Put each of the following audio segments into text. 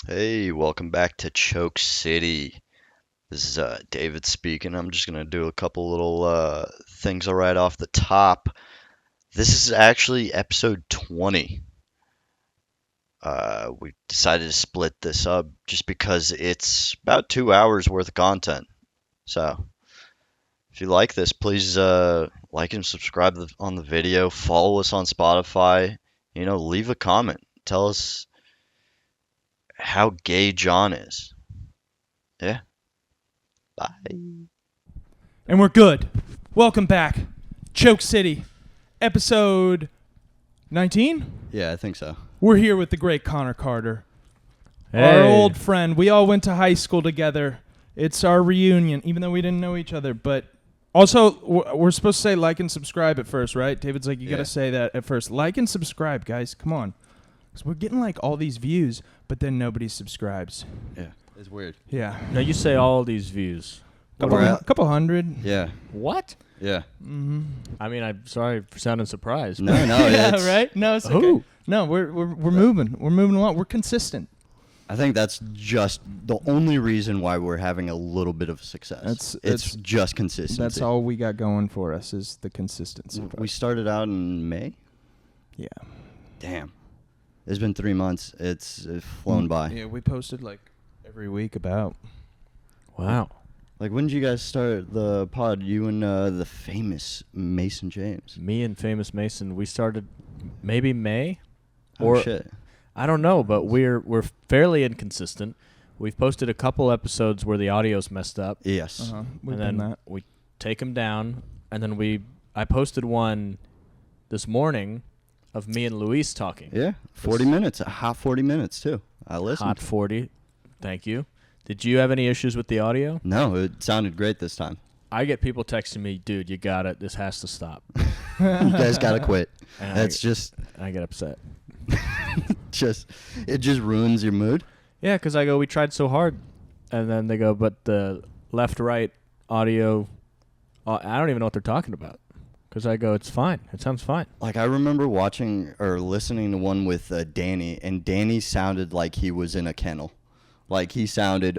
Hey, welcome back to Choke City. This is David speaking. I'm just gonna do a couple little things right off the top. This is actually episode 20. We decided to split this up just because it's about 2 hours worth of content. So if you like this, please like and subscribe on the video. Follow us on Spotify. Leave a comment. Tell us how gay John is. Yeah. Bye. And we're good. Welcome back. Choke City, episode 19. Yeah, I think so. We're here with the great Connor Carter, our Hey. old friend. We all went to high school together. It's our reunion, even though we didn't know each other. But also, we're supposed to say like and subscribe at first, right? David's like, you got to say that at first. Like and subscribe, guys. Come on. Because we're getting like all these views, but then nobody subscribes. Yeah, it's weird. Yeah. Now you say all these views. Couple hundred. Yeah, What? yeah. Mm-hmm. I mean, I'm sorry for sounding surprised. No, Yeah, it's, right? No, it's okay. Who? No, we're moving. We're moving along. We're consistent. I think that's just the only reason why we're having a little bit of success. It's just consistency. That's all we got going for us is the consistency. We started out in May. Yeah. Damn, it's been 3 months. It's flown by. Yeah, we posted like every week about. Wow. Like, when did you guys start the pod? You and the famous Mason James. Me and Famous Mason, we started maybe May, Oh or shit. I don't know, but we're fairly inconsistent. We've posted a couple episodes where the audio's messed up, Yes. We've and done then that. we take them down, and then I posted one this morning of me and Luis talking. Yeah. 40 minutes. A hot 40 minutes too. I listened. Hot 40. Thank you. Did you have any issues with the audio? No, it sounded great this time. I get people texting me, dude, you got it. This has to stop. You guys gotta quit. And That's just I get upset. it just ruins your mood. Yeah, because I go, we tried so hard. And then they go, but the left-right audio, I don't even know what they're talking about. Because I go, it's fine. It sounds fine. Like, I remember watching or listening to one with Danny, and Danny sounded like he was in a kennel. Like, he sounded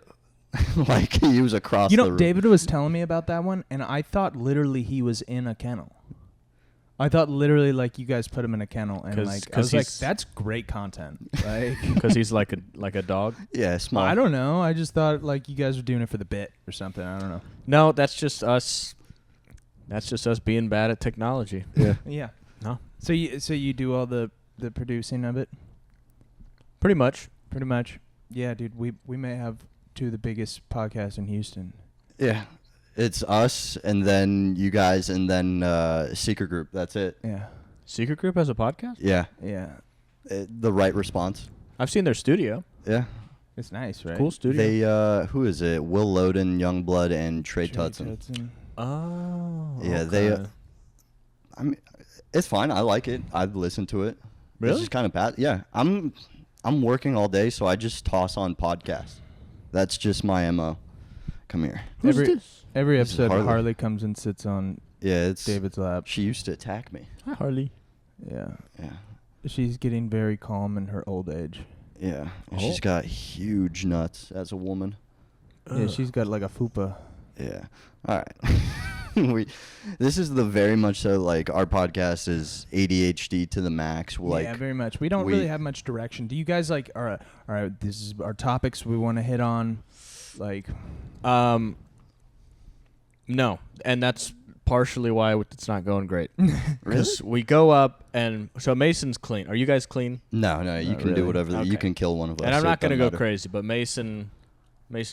like he was across the room. David was telling me about that one, and I thought literally he was in a kennel. I thought literally like you guys put him in a kennel, and like I was like, that's great content. Like, Because he's like a dog. Yeah, small. I don't know. I just thought like you guys were doing it for the bit or something. I don't know. No, that's just us. That's just us being bad at technology. Yeah. Yeah. No. So you do all the producing of it? Pretty much. Pretty much. Yeah, dude. We may have two of the biggest podcasts in Houston. Yeah. It's us, and then you guys, and then Secret Group. That's it. Yeah. Secret Group has a podcast? Yeah. Yeah. The right response. I've seen their studio. Yeah. It's nice, right? Cool studio. They, who is it? Will Loden, Youngblood, and Trey Tutson. Oh. Yeah, okay. I mean, it's fine. I like it. I've listened to it. Really? It's just kind of bad. Yeah. I'm working all day, so I just toss on podcasts. That's just my MO. Come here. Who's this? Every This is episode, Harley. Harley comes and sits on Yeah, it's David's lap. She used to attack me. Hi, Harley. Yeah. Yeah. She's getting very calm in her old age. Yeah. And Oh. she's got huge nuts as a woman. Yeah, Ugh. she's got like a fupa. Yeah. All right. This is the very much so like our podcast is ADHD to the max. Like, yeah, very much. We don't really have much direction. Do you guys like? All right. This is our topics we want to hit on. Like, No, and that's partially why it's not going great. Because we go up, and so Mason's clean. Are you guys clean? No, you Not can do really. whatever. You Okay. can kill one of us. And I'm so not it going to doesn't go matter. crazy, but Mason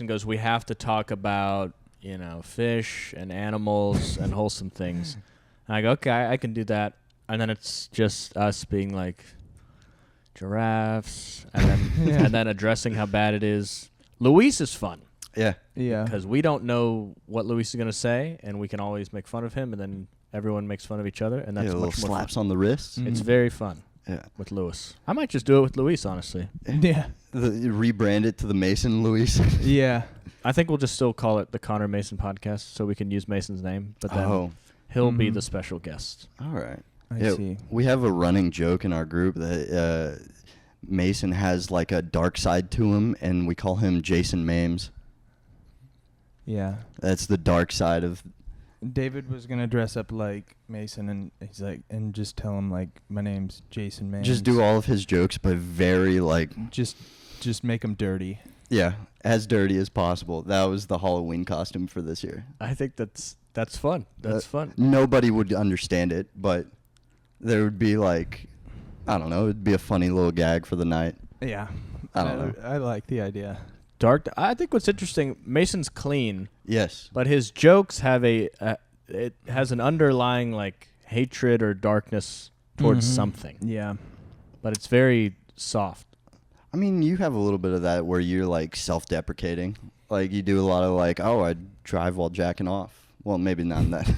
goes, we have to talk about, fish and animals and wholesome things. And I go, okay, I can do that. And then it's just us being like giraffes, and then Yeah. and then addressing how bad it is. Luis is fun. Yeah. yeah. Because we don't know what Luis is going to say, and we can always make fun of him, and then everyone makes fun of each other, and that's Little much more slaps fun. on the wrists. Mm. It's very fun Yeah. with Luis. I might just do it with Luis, honestly. Yeah. Rebrand it to the Mason Luis. Yeah. I think we'll just still call it the Connor Mason Podcast, so we can use Mason's name, but then he'll be Mhm. the special guest. All right. I Yeah, see. we have a running joke in our group that Mason has like a dark side to him, and we call him Jason Mames. Yeah. That's the dark side of. David was gonna dress up like Mason, and he's like, and just tell him like, my name's Jason Mames. Just do all of his jokes, but very like. Just make him dirty. Yeah, as dirty as possible. That was the Halloween costume for this year. I think that's fun. That's fun. Nobody would understand it, but there would be like, I don't know, it'd be a funny little gag for the night. Yeah. I don't know. I like the idea. Dark. I think what's interesting, Mason's clean, Yes. but his jokes have it has an underlying like hatred or darkness towards something. Yeah. But it's very soft. I mean, you have a little bit of that where you're like self-deprecating. Like you do a lot of like, oh, I drive while jacking off. Well, maybe not that.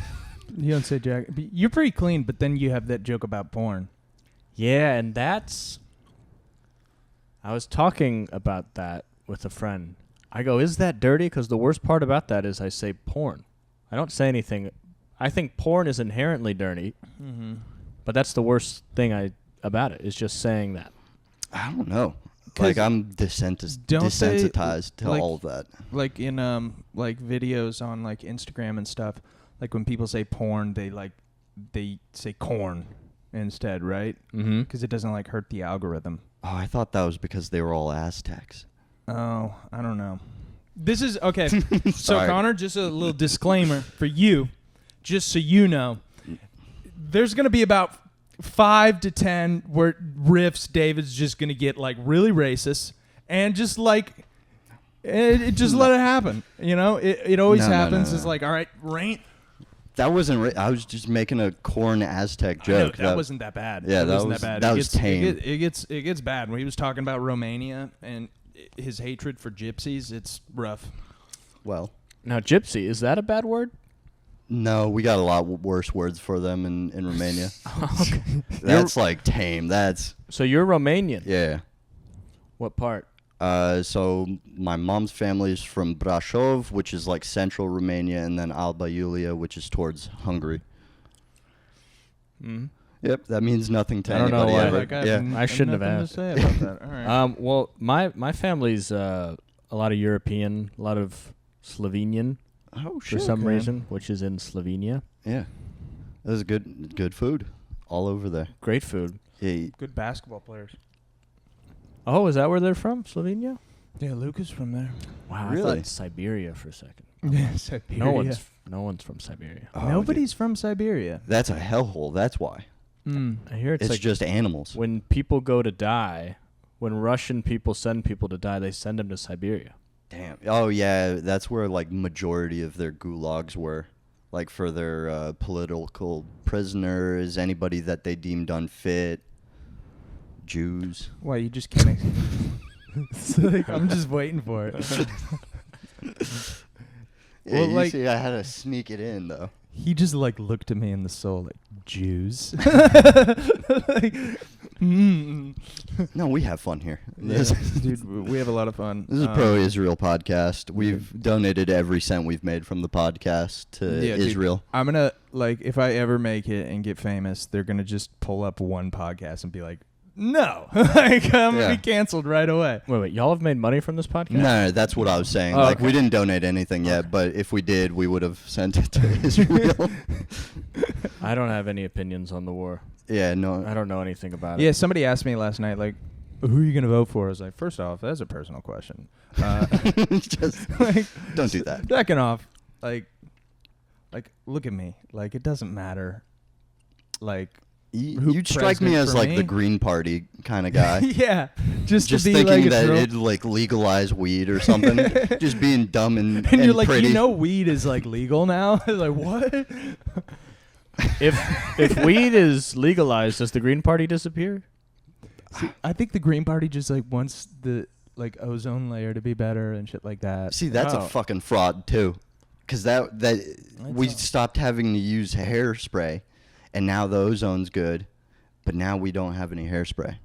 You don't say Jack. But you're pretty clean, but then you have that joke about porn. Yeah, and that's. I was talking about that with a friend. I go, is that dirty? Because the worst part about that is I say porn. I don't say anything. I think porn is inherently dirty, but that's the worst thing about it is just saying that. I don't know. Like I'm desensitized to like, all of that. Like in like videos on like Instagram and stuff. Like when people say porn, they say corn instead, right? Mm-hmm. Because it doesn't like hurt the algorithm. Oh, I thought that was because they were all Aztecs. Oh, I don't know. This is okay. So Sorry. Connor, just a little disclaimer for you, just so you know, there's gonna be about 5 to 10 where riffs David's just gonna get like really racist and just like it just let it happen. You know, it always happens. It's like, all right, rain. That wasn't. I was just making a corn Aztec joke. That wasn't that bad. Yeah, that wasn't that bad. That was tame. It gets bad when he was talking about Romania and his hatred for gypsies. It's rough. Well, Now, gypsy, is that a bad word? no, we got a lot worse words for them in Romania. Okay. That's like tame. That's So you're Romanian. yeah. What part? So my mom's family is from Brașov, which is like central Romania, and then Alba Iulia, which is towards Hungary. Mm-hmm. Yep, that means nothing to I don't know anybody why. ever. Yeah. I shouldn't have nothing asked. to say about that. All right. Well, my family's a lot of European, a lot of Slovenian Oh for shit. some okay. reason, which is in Slovenia. Yeah, that was good food all over there. Great food. Yeah, Good basketball players. Oh, is that where they're from? Slovenia? Yeah, Luke is from there. Wow, I Really? thought Siberia for a second. Yeah, Siberia. No one's from Siberia. Oh, Nobody's from Siberia. that's a hellhole. That's why. I hear it's It's like just animals. when people go to die, when Russian people send people to die, they send them to Siberia. Damn. Oh yeah, that's where like majority of their gulags were, like for their political prisoners, anybody that they deemed unfit, Jews. Why, you just can't... It's like, I'm just waiting for it. Yeah, Well, you like- see, I had to sneak it in though. He just like looked at me in the soul like, Jews? Like, No, we have fun here. Yeah, This, dude, we have a lot of fun. this is a pro-Israel podcast. We've donated every cent we've made from the podcast to Yeah, dude. Israel. I'm gonna like, if I ever make it and get famous, they're gonna just pull up one podcast and be like, no, like I'm gonna Yeah. be canceled right away. Wait, y'all have made money from this podcast? No, that's what I was saying. Oh, Like okay. we didn't donate anything yet, but if we did, we would have sent it to Israel. I don't have any opinions on the war. Yeah, no. I don't know anything about Yeah, it. somebody asked me last night, like, who are you gonna vote for? I was like, first off, that's a personal question. Just Like, don't do that. second off, like, look at me. Like, it doesn't matter. Like, who You strike me president as for like me? the Green Party kind of guy. yeah, just Just to be thinking like a that troll. it'd like legalize weed or something. Just being dumb and And you're like, pretty. you know, weed is like legal now. Like, what? If weed is legalized, does the Green Party disappear? See, I think the Green Party just like wants the like ozone layer to be better and shit like that. See, that's Oh. a fucking fraud too, because that we all. stopped having to use hairspray, and now the ozone's good, but now we don't have any hairspray.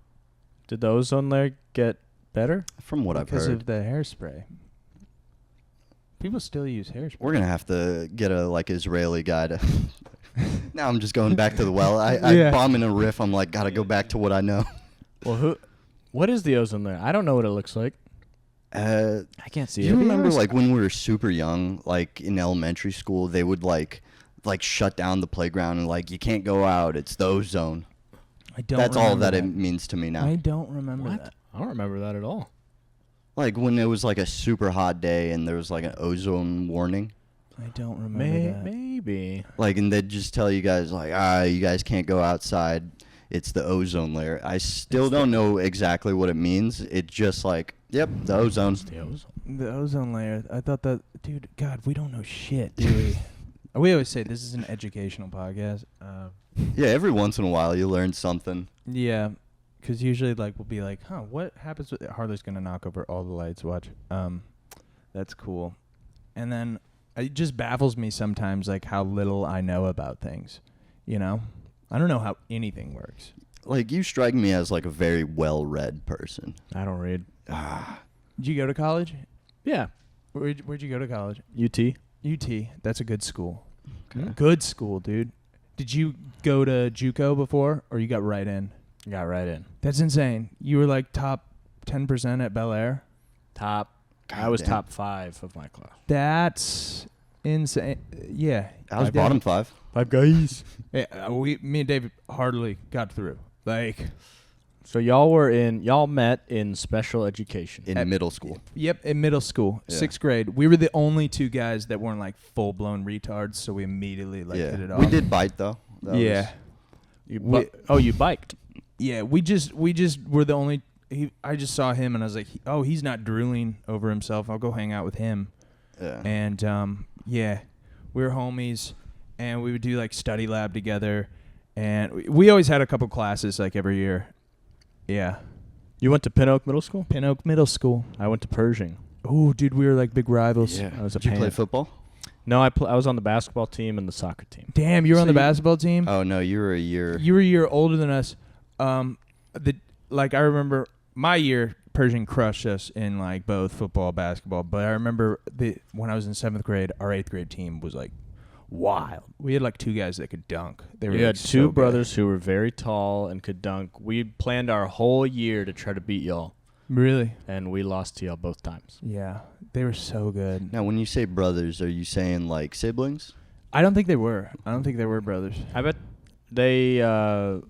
Did the ozone layer get better? From what I've because heard, of the hairspray. People still use hairspray. we're gonna have to get a like Israeli guy to. Now I'm just going back to the well. Yeah. I bomb in a riff. I'm like, gotta go back to what I know. Well, What is the ozone layer? I don't know what it looks like. I can't see you remember like when we were super young, like in elementary school, they would like shut down the playground and like you can't go out. It's the ozone. I don't. That's all remember that it means to me now. I don't remember What? that. I don't remember that at all. Like when it was like a super hot day and there was like an ozone warning. I don't remember that. Maybe. Like, and they'd just tell you guys like, you guys can't go outside. It's the ozone layer. I still don't know exactly what it means. It's just like, yep, the ozone. The ozone. The ozone layer. I thought that, dude. God, we don't know shit, do we? We always say this is an educational podcast. Yeah, every once in a while you learn something. Yeah, because usually like we'll be like, what happens with Harley's gonna knock over all the lights? Watch. That's cool. And then it just baffles me sometimes, like how little I know about things. You know, I don't know how anything works. Like, you strike me as like a very well-read person. I don't read. Did you go to college? Yeah. Where'd you go to college? UT. UT. That's a good school. Okay. Good school, dude. Did you go to JUCO before, or you got right in? Got right in. That's insane. You were like top 10% at Bel Air. I was damn. top 5 of my class. That's insane. Yeah. I was bottom 5. 5 guys. Yeah, me and David hardly got through. Like, So y'all met in special education. In middle school. yep, in middle school, Yeah. 6th grade. We were the only two guys that weren't like full blown retards, so we immediately hit it off. We did bite though. That Yeah. You biked. Yeah, we just were the only. I just saw him and I was like, he's not drooling over himself. I'll go hang out with him. Yeah. And yeah, we were homies, and we would do like study lab together, and we always had a couple classes like every year. Yeah, You went to Pin Oak Middle School? Pin Oak Middle School. I went to Pershing. Oh, dude, we were like big rivals. Yeah. I was a Did you play pan. football? No, I was on the basketball team and the soccer team. Damn, you were on So the you- basketball team. Oh no, you were a year. You were a year older than us. I remember my year, Pershing crushed us in like both football, basketball. But I remember when I was in 7th grade, our 8th grade team was like wild. We had like 2 guys that could dunk. They were We like, had so 2 good. brothers who were very tall and could dunk. We planned our whole year to try to beat y'all, Really? and we lost to y'all both times. Yeah, they were so good. Now, when you say brothers, are you saying like siblings? I don't think they were. I don't think they were brothers. I bet they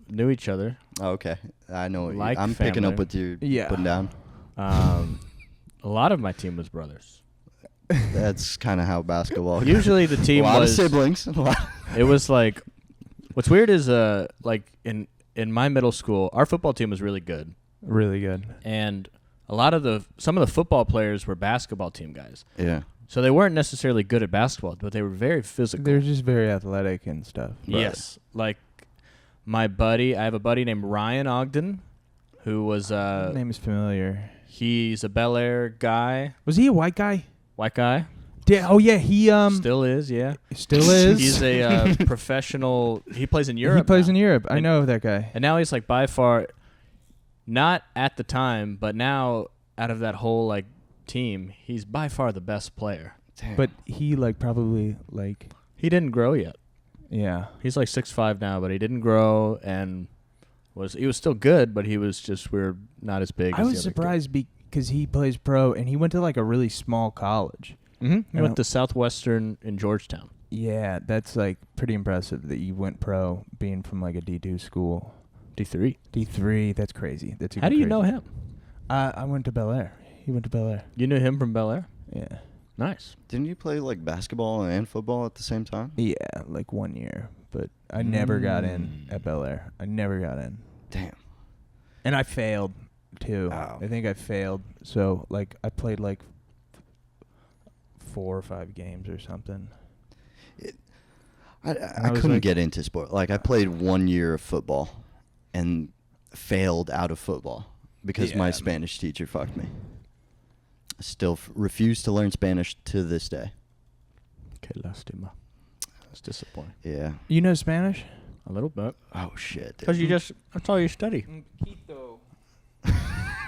knew each other. Oh, okay, I know. What Like I'm picking up family. what you're Yeah. putting down. A lot of my team was brothers. That's kind of how basketball. goes. Usually the a team lot was of siblings. It was like, what's weird is like in my middle school, our football team was really good, Really good. and some of the football players were basketball team guys. Yeah. So they weren't necessarily good at basketball, but they were very physical. They're just very athletic and stuff. Yes, like I have a buddy named Ryan Ogden, who was Name is familiar. he's a Bel Air guy, Was he a white guy? white guy, Oh yeah, he still is, yeah. still is. He's a professional. He plays in Europe. He plays now. in Europe. I And- know that guy. And now he's like by far, not at the time, but now out of that whole like team, he's by far the best player. Damn. But he like probably like He didn't grow yet. yeah. He's like 6'5" now, but he didn't grow and he was still good, but he was just we're not as big. I as was the other surprised because he plays pro and he went to like a really small college. kid. He You know- went to Southwestern in Georgetown. Yeah, that's like pretty impressive that you went pro being from like a D2 school. D3. D3, that's crazy. That's How do you know him? I went to Bel Air. He went to Bel Air. You knew him from Bel Air. Yeah. Nice. Didn't you play like basketball and football at the same time? Yeah, like 1 year, but I never got in at Bel Air. I never got in. Damn. And I failed too. Oh. I think I failed. So like I played like 4 or 5 games or something. I I was couldn't like- get into sport. Like I played 1 year of football and failed out of football because my Yeah. Spanish teacher fucked me. Still refuse to learn Spanish to this day. Que lástima. That's disappointing. Yeah. You know Spanish? A little bit. Oh shit. Because that's all you study.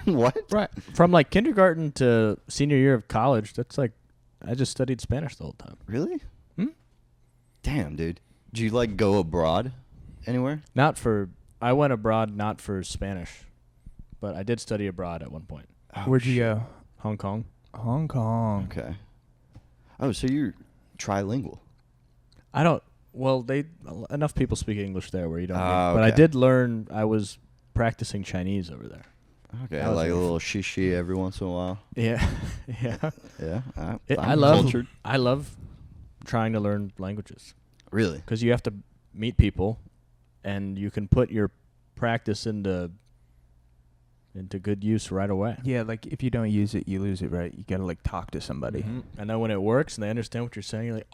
What? Right. From like kindergarten to senior year of college, that's like, I just studied Spanish the whole time. Really? Hmm? Damn, dude. Did you like go abroad anywhere? I went abroad not for Spanish, but I did study abroad at one point. Where'd you go? Hong Kong. Hong Kong. Okay. Oh, so you're trilingual. I don't. Well, enough people speak English there where you don't. Ah, But I okay. did learn. I was practicing Chinese over there. Okay, That was like a really little shishi every once in a while. Yeah, yeah. Yeah, I I'm love. cultured. I love trying to learn languages Really? because you have to meet people, and you can put your practice into good use right away. Yeah, like if you don't use it, you lose it, right? You gotta like talk to somebody. Mhm. And then when it works and they understand what you're saying, you're like,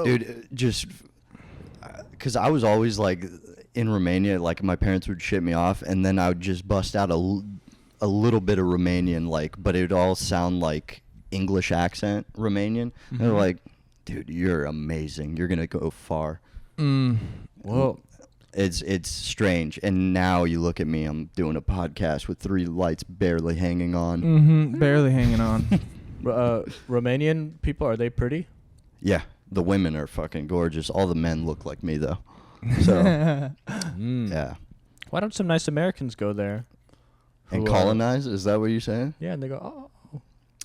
Dude, just because I was always like in Romania, like my parents would ship me off, and then I would just bust out a little bit of Romanian, like, but it would all sound like English accent Romanian. And they're Mhm. like, dude, you're amazing. You're gonna go far. whoa. It's strange. And now you look at me, I'm doing a podcast with 3 lights barely hanging on. Mm-hmm. Barely hanging on. Romanian people, are they pretty? Yeah, the women are fucking gorgeous. All the men look like me though. So yeah. Why don't some nice Americans go there? And who are- colonize? Is that what you're saying? Yeah, and they go, oh.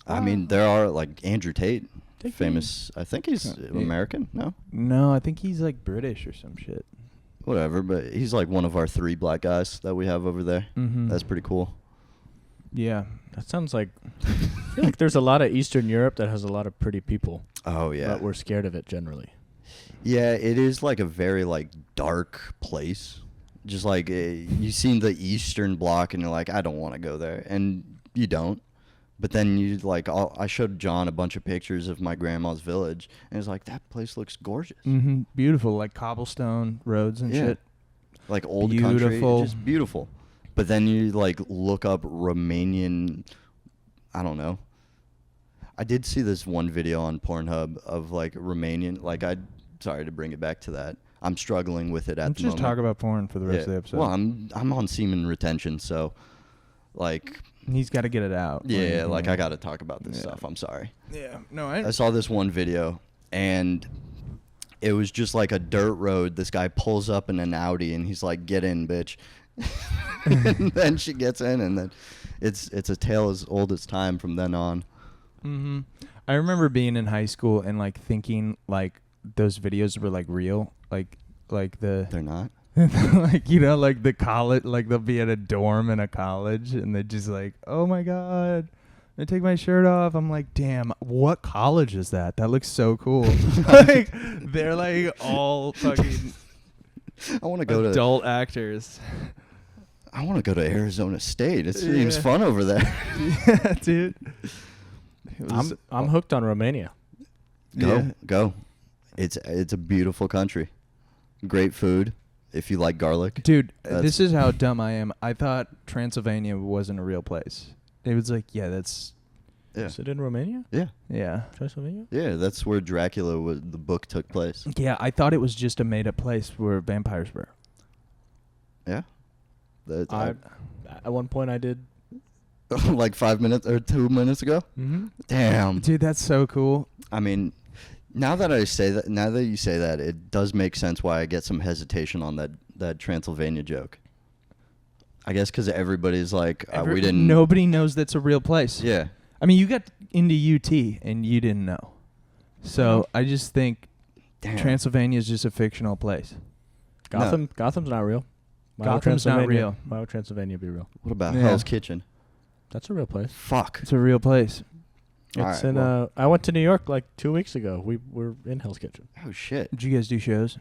I mean, there are like Andrew Tate, Take famous. I think he's American. No, No, I think he's like British or some shit. whatever. But he's like one of our 3 black guys that we have over there. Mm-hmm. That's pretty cool. Yeah. That sounds like. I feel like there's a lot of Eastern Europe that has a lot of pretty people, Oh yeah. but we're scared of it generally. Yeah, it is like a very like dark place. Just like you seen the Eastern Bloc and you're like, I don't want to go there, and you don't. But then you like, I showed John a bunch of pictures of my grandma's village, and he's like, that place looks gorgeous. Mm-hmm. Beautiful, like cobblestone roads and Yeah. shit. Like old Beautiful. country, just beautiful. But then you like look up Romanian, I don't know. I did see this one video on Pornhub of like Romanian, like sorry to bring it back to that. I'm struggling with it at Let's the just moment. talk about porn for the rest of the episode. Well, I'm on semen retention, so like He's got to get it out. yeah, like I got to talk about this stuff. I'm sorry. Yeah. No, I saw this one video, and it was just like a dirt road. This guy pulls up in an Audi, and he's like, "Get in, bitch." And then she gets in, and then it's a tale as old as time from then on. Mm-hmm. I remember being in high school and like thinking like those videos were like real, like the They're not. like you know like the college, like they'll be at a dorm in a college and they're just like, oh my god, I take my shirt off. I'm like, damn, what college is that? That looks so cool. Like they're like all fucking I want to go to. adult actors. I want to go to Arizona State. It seems Yeah. fun over there. Yeah, dude. It was- I'm hooked on Romania. Yeah. Go. It's a beautiful country. Great food. If you like garlic. Dude, That's- this is how dumb I am. I thought Transylvania wasn't a real place. David's like, yeah, that's Yeah. Is it in Romania? Yeah. yeah. Transylvania? Yeah, that's where Dracula was. The book took place. Yeah, I thought it was just a made-up place where vampires were. Yeah. At one point I did. Like 5 minutes or 2 minutes ago. Mm-hmm. Damn. Dude, that's so cool. I mean, now that you say that, it does make sense why I get some hesitation on that Transylvania joke. I guess because everybody's like, we didn't. Nobody knows that's a real place. Yeah. I mean, you got into UT and you didn't know. So I just think Damn. Transylvania is just a fictional place. Gotham's not real. Why would Gotham's not Transylvania- real. Why would Transylvania be real? What about Yeah. Hell's Kitchen? That's a real place. Fuck. It's a real place. All It's right, in. well- I went to New York like 2 weeks ago. We were in Hell's Kitchen. Oh shit. Did you guys do shows?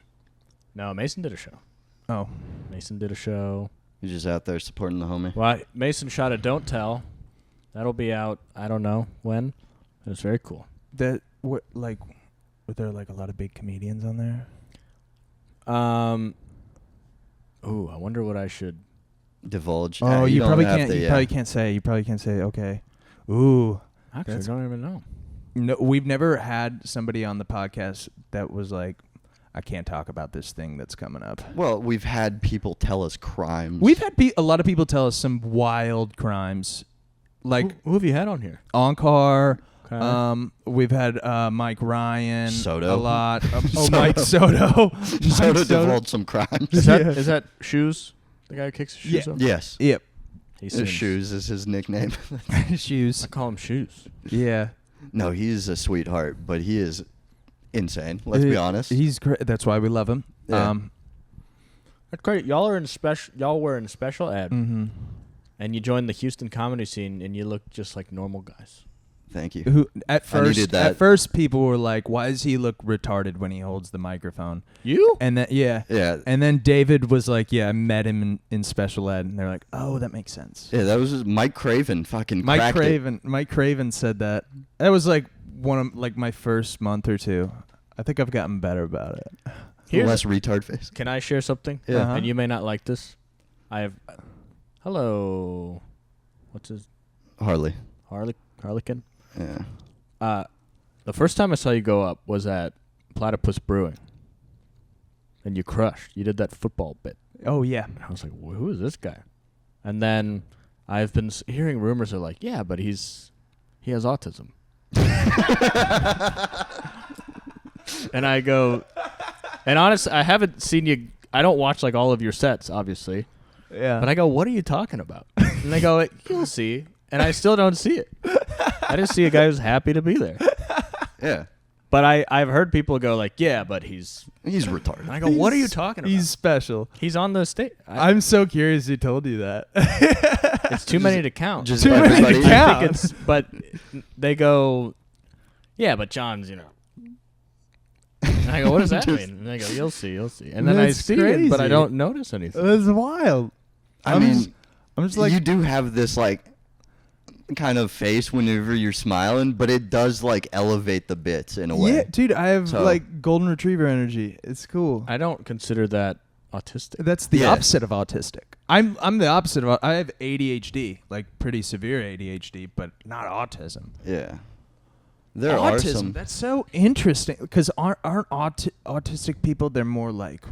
No, Mason did a show. Oh. Mason did a show. You're just out there supporting the homie. Well, Mason shot a Don't Tell. That'll be out. I don't know when. It was very cool. That what like were there like a lot of big comedians on there? Ooh, I wonder what I should. Divulge. Oh, you don't probably have can't. to, You yeah. probably can't say. You probably can't say. Okay. Ooh. Actually, I That's- don't even know. No, we've never had somebody on the podcast that was like, I can't talk about this thing that's coming up. Well, we've had people tell us crimes. We've had a lot of people tell us some wild crimes, like Who have you had on here? Encore. Okay. We've had Mike Ryan. Soto. A lot. Soto. Mike Soto. so Mike to divulge some crimes. Is that Yeah. is that shoes? The guy who kicks his shoes Yeah. off? Yes. Yep. He seems, Shoes is his nickname. Shoes. I call him Shoes. Yeah. No, he's a sweetheart, but he is insane. Let's be honest. He's great. That's why we love him. Yeah. That's great. Y'all were in special ed, Mm-hmm. and you joined the Houston comedy scene, and you look just like normal guys. Thank you. Who at I needed first? that. At first, people were like, "Why does he look retarded when he holds the microphone?" You? And then Yeah. and then David was like, "Yeah, I met him in special ed," and they're like, "Oh, that makes sense." Yeah, that was just Mike Craven fucking Mike cracked it. Craven. Mike Craven said that. That was like one of like my first month or two. I think I've gotten better about it. Here's- Less retard face. Can I share something? Yeah. Uh-huh. And you may not like this. I have. Hello. What's his? Harlequin. Yeah. The first time I saw you go up was at Platypus Brewing, and you crushed. You did that football bit. Oh yeah. I was like, who is this guy? And then I've been hearing rumors are like, yeah, but he has autism. And I go, and honestly, I haven't seen you. I don't watch like all of your sets, obviously. Yeah. But I go, what are you talking about? And they go, you'll see. And I still don't see it. I just see a guy who's happy to be there. Yeah. But I've heard people go like, yeah, but he's. He's retarded. And I go, what are you talking about? He's special. He's on the stage. I'm so curious who told you that. It's too many to count. Just Too many to everybody. count. I think it's, but they go, yeah, but John's, And I go, what does that mean? And they go, you'll see. And then That's I see it, but I crazy. don't notice anything. That's wild. I mean, I'm just like, you do have this like kind of face whenever you're smiling, but it does like elevate the bits in a way. yeah, dude. I have So- like golden retriever energy. It's cool. I don't consider that autistic. That's the Yeah. opposite of autistic. I'm the opposite of. I have ADHD, like pretty severe ADHD, but not autism. Yeah. There are autism. some. That's so interesting because aren't autistic people? They're more like,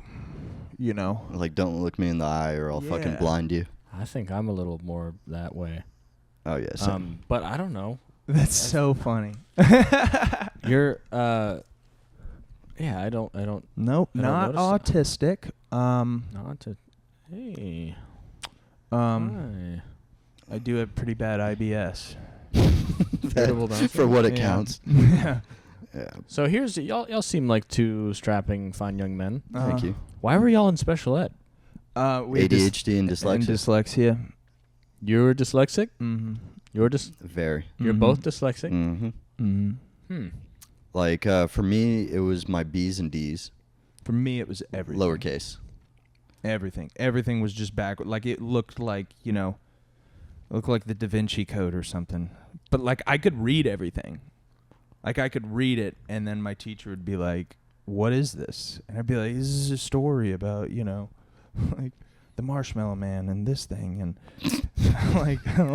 Like, don't look me in the eye or I'll fucking Yeah. blind you. I think I'm a little more that way. Oh yeah. Same. But I don't know. That's so funny. You're, yeah, I don't, Nope, I don't not notice autistic. not to, hey, hi. I do have pretty bad IBS. Irritable bowel For what it Yeah. counts. Yeah. Yeah. So here's, y'all seem like two strapping fine young men. Thank you. Why were y'all in special ed? We had ADHD and dyslexia. And dyslexia. You're dyslexic? Mm-hmm. Very. You're Mhm. both dyslexic? Mm-hmm. Mm-hmm. Like for me, it was my B's and D's, For me, it was everything. lowercase. Everything. Everything was just backward. Like it looked like looked like the Da Vinci Code or something. But like I could read everything. Like I could read it, and then my teacher would be like, "What is this?" And I'd be like, "This is a story about like the Marshmallow Man and this thing," and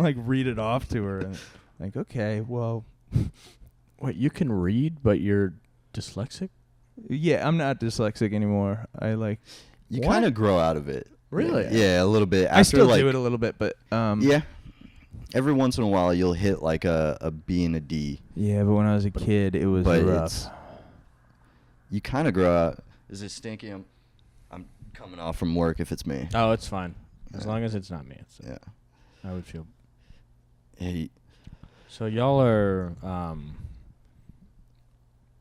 like read it off to her, and like, okay, well, Wait, you can read, but you're dyslexic? yeah, I'm not dyslexic anymore. I like. You What? kind of grow out of it. Really? Yeah, a little bit. After I still like, do it a little bit, but Yeah. Every once in a while, you'll hit like a B and a D, yeah. But when I was a kid, it was but rough. you kind of grow out. Is it stinky? I'm coming off from work if it's me. Oh, it's fine. As Yeah. long as it's not me. Yeah. I would feel. Yeah, So y'all are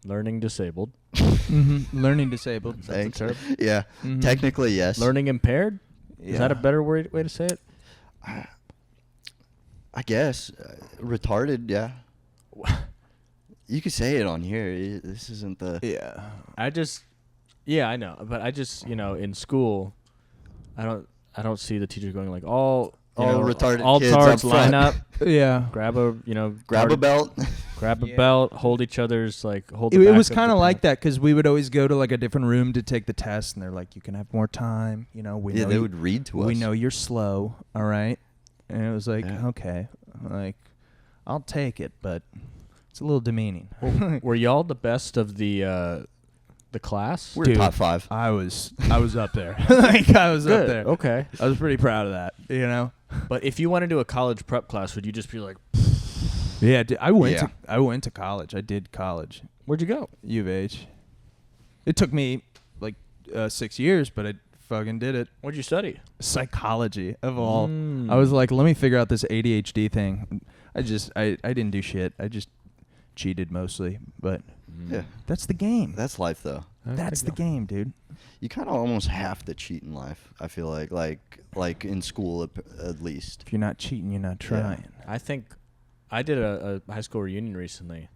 learning disabled. Mm-hmm. Learning disabled. That's a thanks. term. Yeah. Mhm. Technically, yes. Learning impaired? Is that a better way to say it? I guess. Retarded, yeah. You could say it on here. This isn't the... Yeah. I know, but I just, in school, I don't see the teacher going like all retarded all kids tards up line front. up, Yeah. grab a Grab a belt. grab a Yeah. belt, hold each other's hold. It the back was of kind the of like pant. that because we would always go to like a different room to take the test, and they're like, "You can have more time." We Yeah, know they you- would read to us. we know you're slow. All right. And it was like, Yeah. okay, like I'll take it, but it's a little demeaning. Were y'all the best of the class? We're Dude. top 5. I was up there. Like I was up Good. there. Okay. I was pretty proud of that. But if you went into a college prep class, would you just be like, Yeah. I went Yeah. to college. I did college. where'd you go? U of H. It took me like 6 years, but I fucking did it. What'd you study? Psychology of all. I was like, let me figure out this ADHD thing. I didn't do shit. I just cheated mostly, but Yeah, that's the game. that's life though. That's the game, dude. You kind of almost have to cheat in life. I feel like in school at least. If you're not cheating, you're not trying. I think I did a high school reunion recently,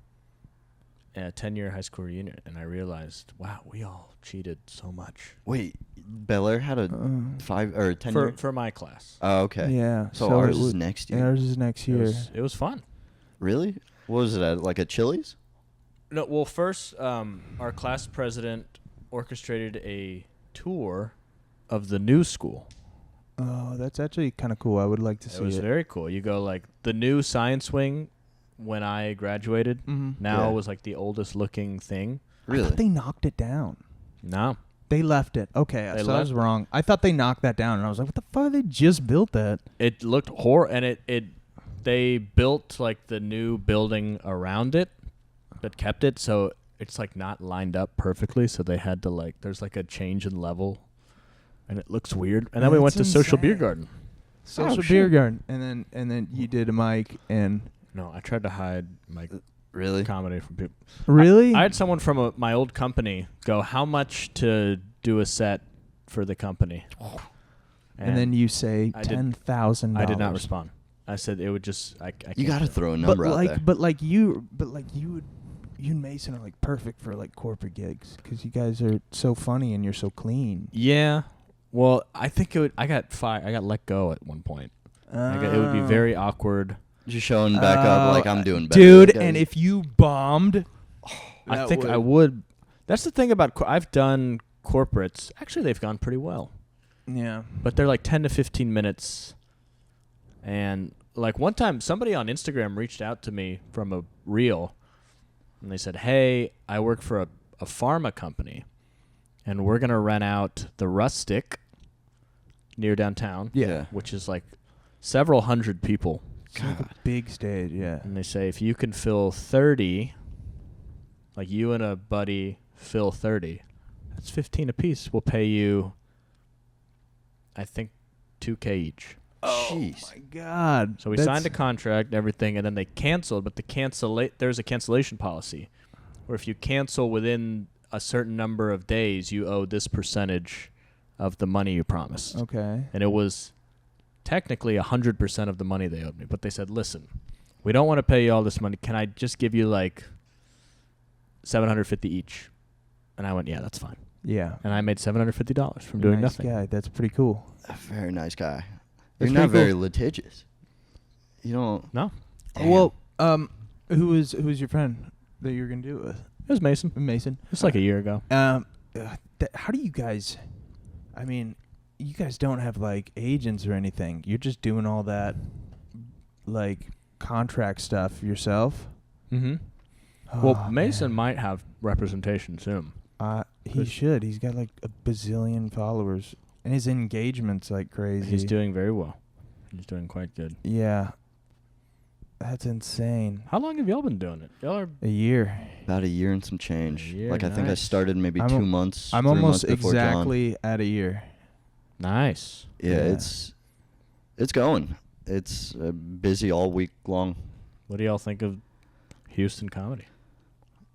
a 10-year high school reunion, and I realized, wow, we all cheated so much. Wait, Bel Air had a 5 or 10 year? For my class. Oh, okay. Yeah. So ours is next year. Ours is next year. It was fun. Really? What was it at? Like a Chili's? No, well, first, our class president orchestrated a tour of the new school. Oh, that's actually kind of cool. I would like to see It was very cool. You go like the new science wing when I graduated. Mhm. Now Yeah. was like the oldest looking thing. I Really? thought they knocked it down. No. They left it. Okay, They so I left- was wrong. I thought they knocked that down, and I was like, what the fuck? They just built that. It looked and they built like the new building around it that kept it, so it's like not lined up perfectly, so they had to like there's like a change in level and it looks weird. And then we went That's to Social Beer insane. Garden. Social shit. Beer Garden, and then you did a mic, and No, I tried to hide my Really? comedy from people. really, I had someone from my old company go, "How much to do a set for the company?" and then you say I did- $10,000. I did not respond. I said it would just I can't You got to do it. throw a But number out there. you and Mason are like perfect for like corporate gigs because you guys are so funny and you're so clean. Yeah. Well, I think I got fired. I got let go at one point. It would be very awkward. Just showing back up like I'm doing better. dude. guys. And if you bombed, I think I would. That's the thing about I've done corporates. Actually, they've gone pretty well, yeah. but they're like 10 to 15 minutes. And like one time, somebody on Instagram reached out to me from a reel, and they said, "Hey, I work for a pharma company, and we're gonna rent out the Rustic near downtown, Yeah. which is like several hundred people." It's like a big stage, yeah. And they say if you can fill 30, like you and a buddy fill 30, that's 15 apiece. We'll pay you, I think, $2K each. Jeez. My God. So we signed a contract and everything, and then they canceled. But there's a cancellation policy where if you cancel within a certain number of days, you owe this percentage of the money you promised. Okay. And it was technically 100% of the money they owed me. But they said, listen, we don't want to pay you all this money. Can I just give you like $750 each? And I went, yeah, that's fine. Yeah. And I made $750 from doing nice nothing. guy. That's pretty cool. A very nice guy. That's You're not pretty very cool. litigious. You don't. No, Damn. Well, who's your friend that you're gonna do it with? it was Mason. Mason. It's like a year ago. How do you guys? I mean, you guys don't have like agents or anything. You're just doing all that, like contract stuff yourself. Mm-hmm. Well, Oh, Mason man. might have representation soon. He should. He's got like a bazillion followers, and his engagement's like crazy. He's doing very well. He's doing quite good. Yeah. That's insane. How long have y'all been doing it? Y'all are A year. About a year and some change. A year, Like I think I nice. started maybe I'm 2 a- months. I'm 3 months almost before John. exactly at a year. nice. Yeah, Yeah. it's going. It's busy all week long. What do y'all think of Houston comedy?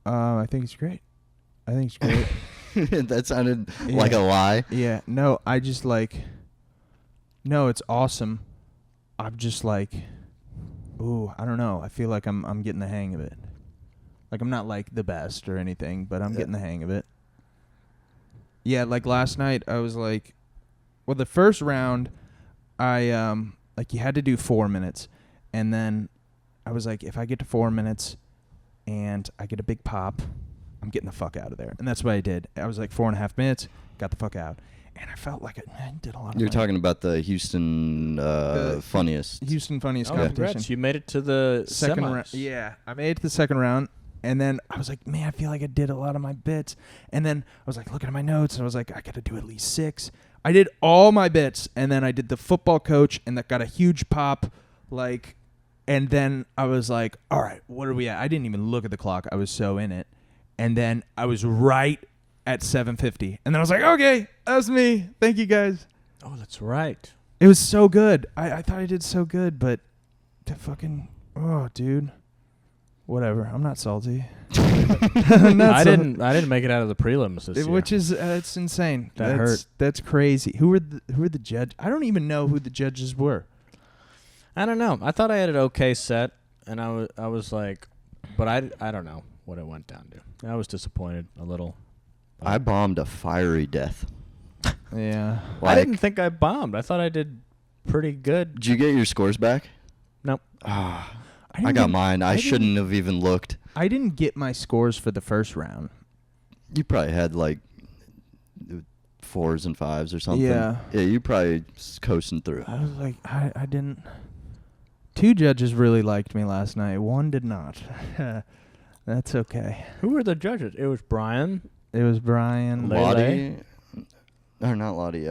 I think it's great. I think it's great. That sounded like a Yeah. lie. Yeah, no, I just like. No, it's awesome. I'm just like, ooh, I don't know. I feel like I'm getting the hang of it. Like I'm not like the best or anything, but I'm Yeah. getting the hang of it. Yeah, like last night I was like, well, the first round, I like you had to do 4 minutes, and then I was like, if I get to 4 minutes, and I get a big pop, I'm getting the fuck out of there. And that's what I did. I was like 4.5 minutes, got the fuck out. And I felt like I did a lot of You're my talking about the Houston funniest. Houston Funniest Oh, competition. congrats. You made it to the Second semis. round. Yeah, I made it to the second round. And then I was like, man, I feel like I did a lot of my bits. And then I was like looking at my notes, and I was like, I got to do at least 6. I did all my bits, and then I did the football coach, and that got a huge pop. Like, and then I was like, all right, what are we at? I didn't even look at the clock. I was so in it. And then I was right at 7:50, and then I was like, okay, that's me. Thank you guys. Oh, that's right. It was so good. I thought I did so good, but the fucking dude, whatever. I'm not salty. I didn't make it out of the prelims this year. Which is it's insane. That hurt. That's crazy. Who were the judge? I don't even know who the judges were. I don't know. I thought I had an okay set, and I was like, but I don't know what it went down to. I was disappointed a little. I bombed a fiery death. Yeah. I didn't think I bombed. I thought I did pretty good. Did you get your scores back? Nope. I got mine. I shouldn't have even looked. I didn't get my scores for the first round. You probably had like 4s and 5s or something. Yeah. Yeah, you probably coasting through. I was like, I didn't. 2 judges really liked me last night. 1 did not. That's okay. Who were the judges? It was Brian. It was Brian. Lottie. Or not Lottie.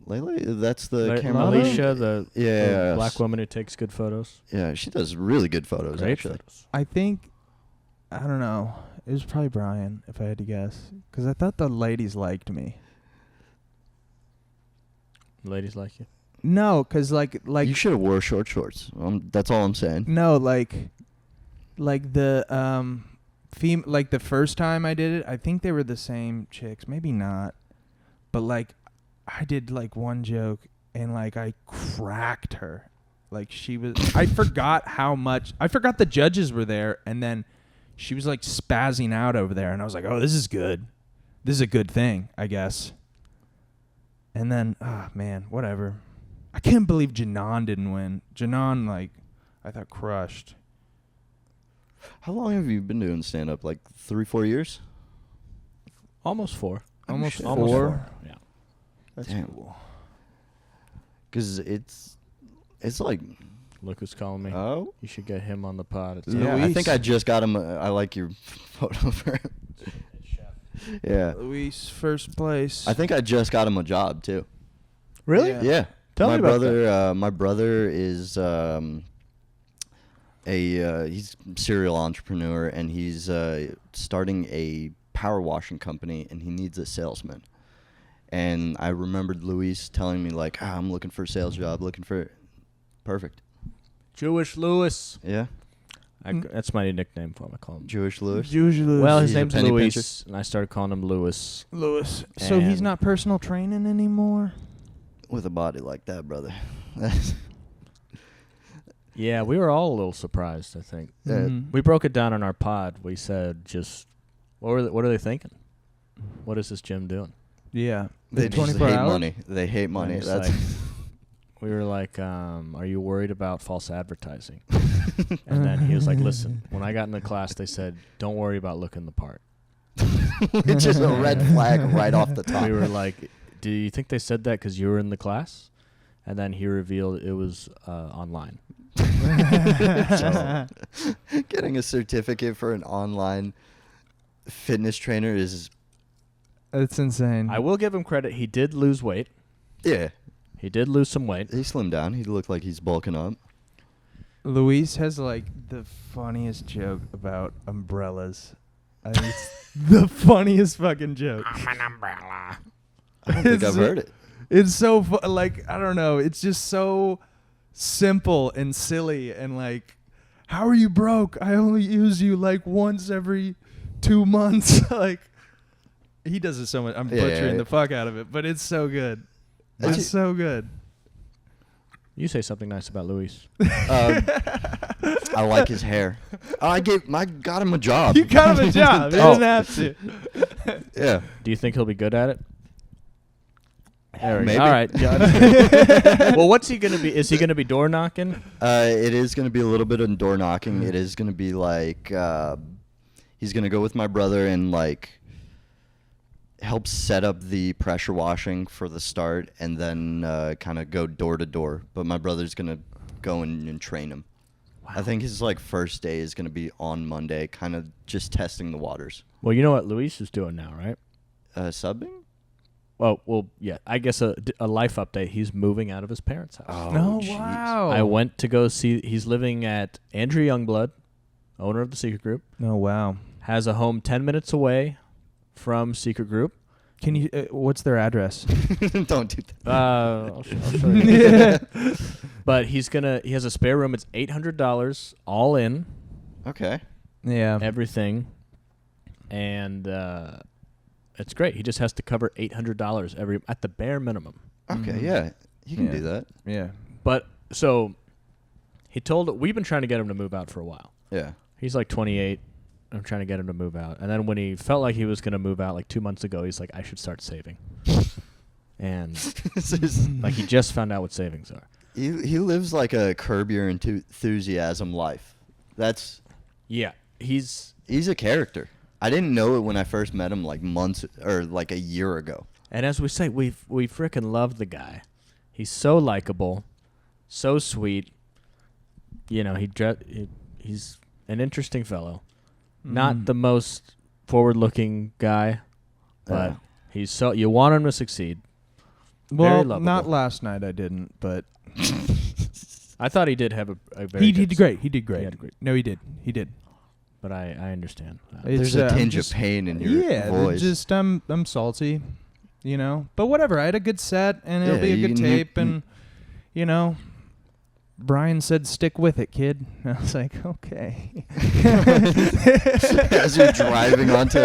Lele? That's the camera lady? Alicia, the Yeah. black woman who takes good photos. Yeah, she does really good photos, Great actually. photos. I think, I don't know. It was probably Brian, if I had to guess. Because I thought the ladies liked me. Ladies like you. No, because like You should have wore short shorts. That's all I'm saying. no, like the like the first time I did it, I think they were the same chicks. Maybe not, but like I did like one joke and like I cracked her. Like she was, I forgot the judges were there, and then she was like spazzing out over there, and I was like, oh, this is good. This is a good thing, I guess. And then, man, whatever. I can't believe Janan didn't win. Janan, like, I thought crushed. How long have you been doing stand-up? Like 3-4 years? Almost 4. Almost Almost 4? 4. Yeah. That's Damn. cool. Because it's like, Look who's calling me. oh. You should get him on the pod. It's Yeah. I Luis. think I just got him. I like your photo for him. Yeah. Luis, first place. I think I just got him a job, too. Really? Yeah. Yeah. Tell my me about brother, my brother is he's a serial entrepreneur, and he's starting a power washing company, and he needs a salesman. And I remembered Luis telling me like, I'm looking for a sales job, perfect. Jewish Lewis. Yeah, That's my nickname for him. I call him. Jewish Lewis. Usually Well, his He's a name's penny Luis, and I started calling him Lewis. Lewis. So he's And- not personal training anymore? With a body like that, brother. Yeah, we were all a little surprised, I think. Mhm. We broke it down on our pod. We said just, what are they thinking? What is this gym doing? Yeah. They just 24 hate hours? money. They hate money. And it's That's like- We were like, are you worried about false advertising? And then he was like, listen, when I got in the class, they said, don't worry about looking the part. it's just a red flag right off the top. We were like, do you think they said that because you were in the class? And then he revealed it was online. So, Getting a certificate for an online fitness trainer is, It's insane. I will give him credit. He did lose weight. yeah. He did lose some weight. He slimmed down. He looked like he's bulking up. Luis has like the funniest joke about umbrellas. I mean, it's the funniest fucking joke. I'm an umbrella. I don't think I've heard it. It's so like I don't know. It's just so simple and silly and like, how are you broke? I only use you like once every 2 months. Like he does it so much. I'm Yeah, butchering yeah. the fuck out of it, but it's so good. That's It's it. so good. You say something nice about Luis. I like his hair. I got him a job. You got him a job. He Oh. doesn't have to. Yeah. Do you think he'll be good at it? There we go. Maybe. All right. Well, what's he gonna be? Is he gonna be door knocking? It is going to be a little bit of door knocking. It is going to be like he's going to go with my brother and like help set up the pressure washing for the start, and then kind of go door to door. But my brother's going to go and train him. Wow. I think his like first day is going to be on Monday, kind of just testing the waters. Well, you know what Luis is doing now, right? Subbing? Well, yeah. I guess a life update. He's moving out of his parents' house. Oh, jeez. wow. I went to go see. He's living at Andrew Youngblood, owner of the Secret Group. Oh wow. Has a home 10 minutes away from Secret Group. Can you? What's their address? Don't do that. I'll show you. But he has a spare room. It's $800 all in, Okay. Yeah. everything, and it's great. He just has to cover $800 at the bare minimum. Okay. Yeah. You can do that. Yeah. But so we've been trying to get him to move out for a while. Yeah. He's like 28. I'm trying to get him to move out. And then when he felt like he was going to move out like 2 months ago, he's like, I should start saving. And like he just found out what savings are. He lives like a Curb Your Enthusiasm life. Yeah. He's a character. I didn't know it when I first met him like months or like a year ago. And as we say, we freaking love the guy. He's so likable, so sweet. You know, he's an interesting fellow. Not the most forward-looking guy, but he's you want him to succeed. Very Well, lovable. not last night. I didn't, but I thought he did have a very he good did great. He did great. He had great. No, he did. He did. But I understand. There's It's, a I'm tinge just- of pain in your Yeah, voice. just I'm salty, you know. But whatever. I had a good set, and it'll Yeah, be a you good can- tape, and you know. Brian said, "Stick with it, kid." And I was like, "Okay." As you're driving onto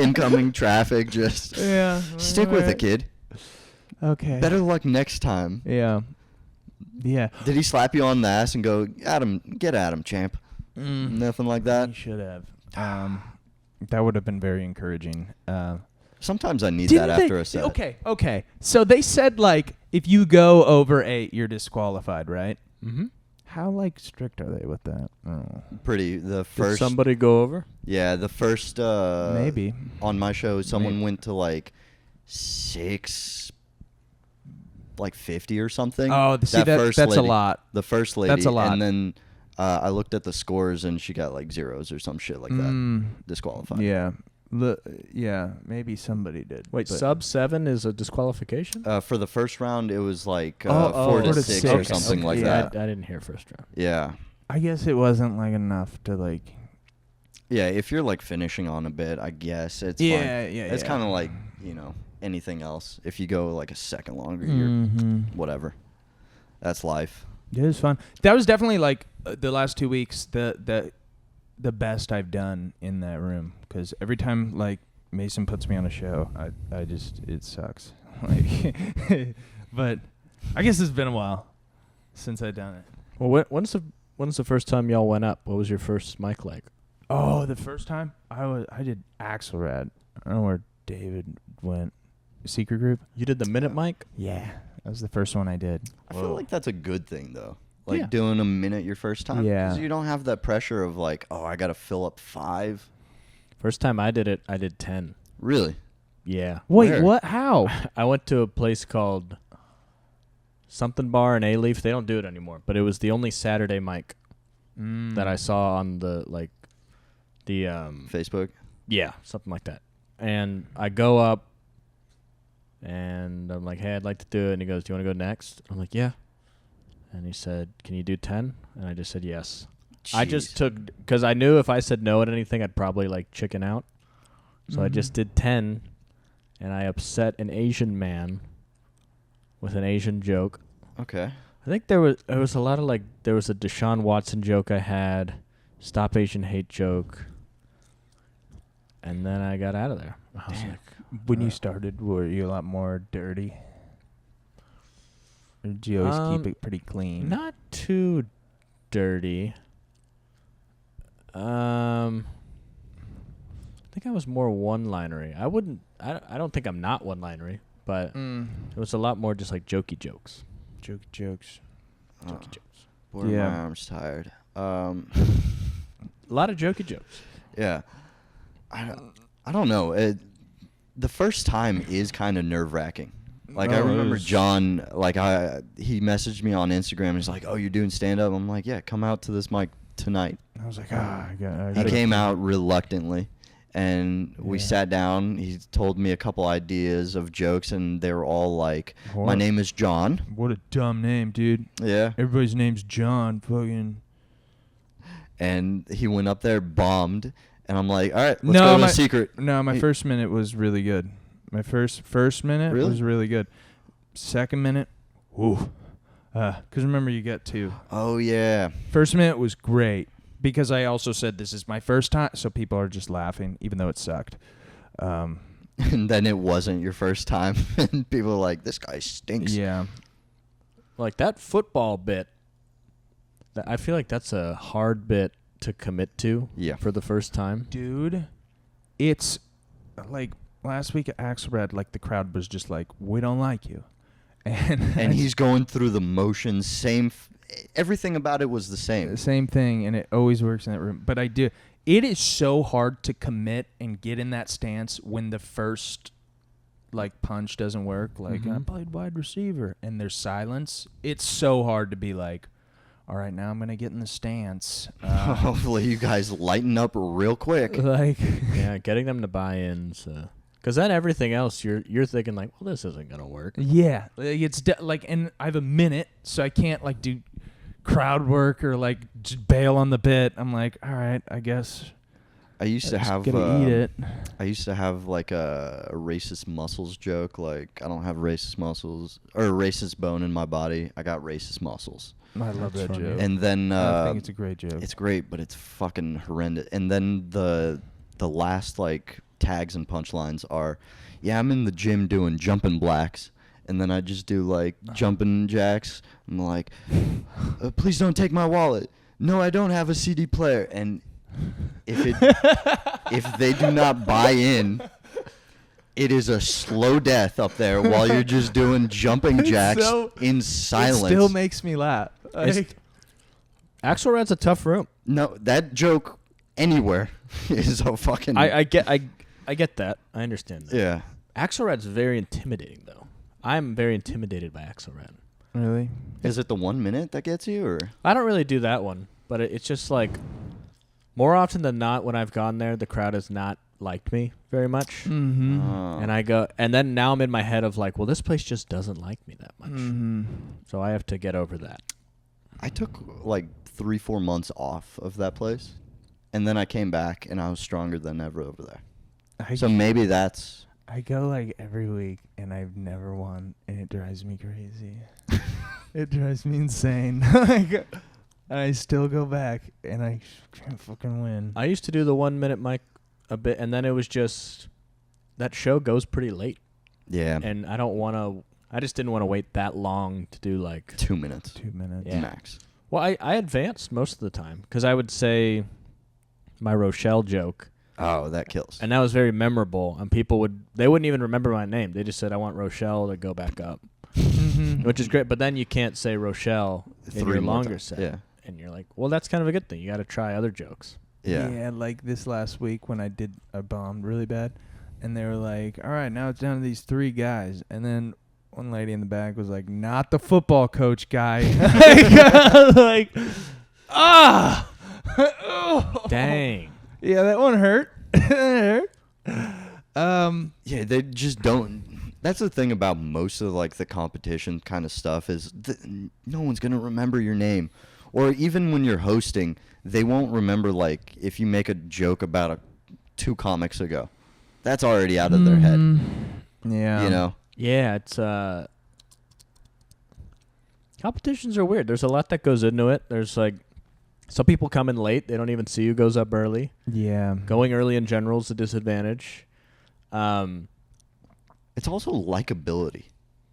incoming traffic, just Yeah. stick with it, kid. Okay. Better luck next time. Yeah. Yeah. Did he slap you on the ass and go, Adam, get at him, champ? Nothing like He that? should have. That would have been very encouraging. Sometimes I need Didn't that they- after a set. Okay. So they said like if you go over 8, you're disqualified, right? Mm-hmm. How like strict are they with that? Oh. Pretty. The Did first. somebody go over? Yeah, the first. Maybe. On my show, someone Maybe. went to like 6, like 50 or something. Oh, see, that's a lady, lot. The first lady. That's a lot. And then I looked at the scores and she got like zeros or some shit like that. Disqualified. Yeah. Yeah, maybe somebody did. Wait, but- sub 7 is a disqualification? For the first round, it was like Oh, 4 to 4 to 6 6. or something like Yeah. that. I didn't hear first round. Yeah. I guess it wasn't like enough to like. Yeah, if you're like finishing on a bit, I guess it's Yeah, fine. yeah, It's yeah. kind of like, you know, anything else. If you go like a second longer, Mm-hmm. you're whatever. That's life. It was fun. That was definitely like the last 2 weeks the best I've done in that room because every time like Mason puts me on a show, I just it sucks. Like, but I guess it's been a while since I've done it. Well, when's the first time y'all went up? What was your first mic like? Oh, the first time I did Axelrad. I don't know where David went. Secret Group. You did the minute mic? Yeah, that was the first one I did. I feel like that's a good thing though. Like Yeah. doing a minute your first time. Yeah. 'Cause you don't have that pressure of like, oh, I got to fill up 5. First time I did it, I did 10. Really? Yeah. Wait, Where? what? How? I went to a place called something bar in A-Leaf. They don't do it anymore, but it was the only Saturday mic that I saw on the Facebook? yeah, something like that. And I go up and I'm like, "Hey, I'd like to do it." And he goes, "Do you want to go next?" I'm like, "Yeah." And he said, "Can you do 10?" And I just said yes. I just Jeez. took because I knew if I said no at anything, I'd probably like chicken out. So I just did 10, and I upset an Asian man with an Asian joke. Okay. I think there was a lot of like there was a Deshaun Watson joke I had, Stop Asian Hate joke, and then I got out of there. I was like, When you started, were you a lot more dirty? Or did you always keep it pretty clean? not too dirty. I think I was more one-linery. I don't think I'm not one-linery, but it was a lot more just like jokey jokes. Jokes. Jokey jokes. Boy, Yeah. my arm's tired. A lot of jokey jokes. Yeah. I don't know. The first time is kind of nerve-wracking. Like, I Oh, it remember was- John, like, he messaged me on Instagram. He's like, "Oh, you're doing stand-up?" I'm like, "Yeah, come out to this mic tonight." I was like, I He came out reluctantly, and we Yeah. sat down. He told me a couple ideas of jokes, and they were all like, "My What? name is John." What a dumb name, dude. Yeah. Everybody's name's John. Fucking. And he went up there, bombed, And I'm like, all right, let's go to the secret. No, my first minute was really good. My first minute was really good. Second minute, whoo. Because remember, you get two. Oh, yeah. First minute was great because I also said this is my first time, so people are just laughing, even though it sucked. And then it wasn't your first time, and people are like, this guy stinks. Yeah. Like that football bit, I feel like that's a hard bit to commit to for the first time. Dude, it's like last week at Axelrad, like the crowd was just like, we don't like you. And he's going through the motions, everything about it was the same. The same thing, and it always works in that room. But it is so hard to commit and get in that stance when the first like punch doesn't work. Like, I played wide receiver, and there's silence. It's so hard to be like, all right, now I'm going to get in the stance. Hopefully you guys lighten up real quick. Like, yeah, getting them to buy in. Because then everything else, you're thinking like, well, this isn't going to work. Yeah. It's and I have a minute, so I can't like do crowd work or like just bail on the bit. I'm like, all right, I guess. I used to have eat it. I used to have like a racist muscles joke. Like, I don't have racist muscles or racist bone in my body. I got racist muscles. I love that joke. And then I think it's a great joke. It's great, but it's fucking horrendous. And then the last like tags and punchlines are, yeah, I'm in the gym doing jumping blacks, and then I just do like jumping jacks. I'm like, please don't take my wallet. No, I don't have a CD player. And if they do not buy in, it is a slow death up there while you're just doing jumping jacks in silence. It still makes me laugh. Axelrad's a tough room. No, that joke anywhere is a fucking. I get that. I understand that. Yeah. Axelrad's very intimidating, though. I'm very intimidated by Axelrad. Really? Is it the 1 minute that gets you, or? I don't really do that one, but it's just like more often than not when I've gone there, the crowd has not liked me very much. Mm-hmm. And I go, and then now I'm in my head of like, well, this place just doesn't like me that much. Mm-hmm. So I have to get over that. I took like 3-4 months off of that place, and then I came back and I was stronger than ever over there. So maybe that's. I go like every week and I've never won, and it drives me crazy. It drives me insane. Like, I still go back and I can't fucking win. I used to do the 1 minute mic a bit, and then it was just that show goes pretty late. Yeah. And I just didn't want to wait that long to do like 2 minutes. 2 minutes. Yeah. Max. Well, I advanced most of the time because I would say my Rochelle joke. Oh, that kills. And that was very memorable. And people they wouldn't even remember my name. They just said, I want Rochelle to go back up, which is great. But then you can't say Rochelle in your longer set. Yeah. And you're like, well, that's kind of a good thing. You got to try other jokes. Yeah. Yeah, like this last week when I bombed really bad, and they were like, all right, now it's down to these 3 guys. And then one lady in the back was like, not the football coach guy. Like, Dang. Yeah, that one hurt. It hurt. Yeah, they just don't. That's the thing about most of like the competition kind of stuff is no one's gonna remember your name, or even when you're hosting, they won't remember like if you make a joke about 2 comics ago, that's already out of their head. Yeah, you know. Yeah, it's competitions are weird. There's a lot that goes into it. There's like some people come in late. They don't even see who goes up early. Yeah. Going early in general is a disadvantage. It's also likability.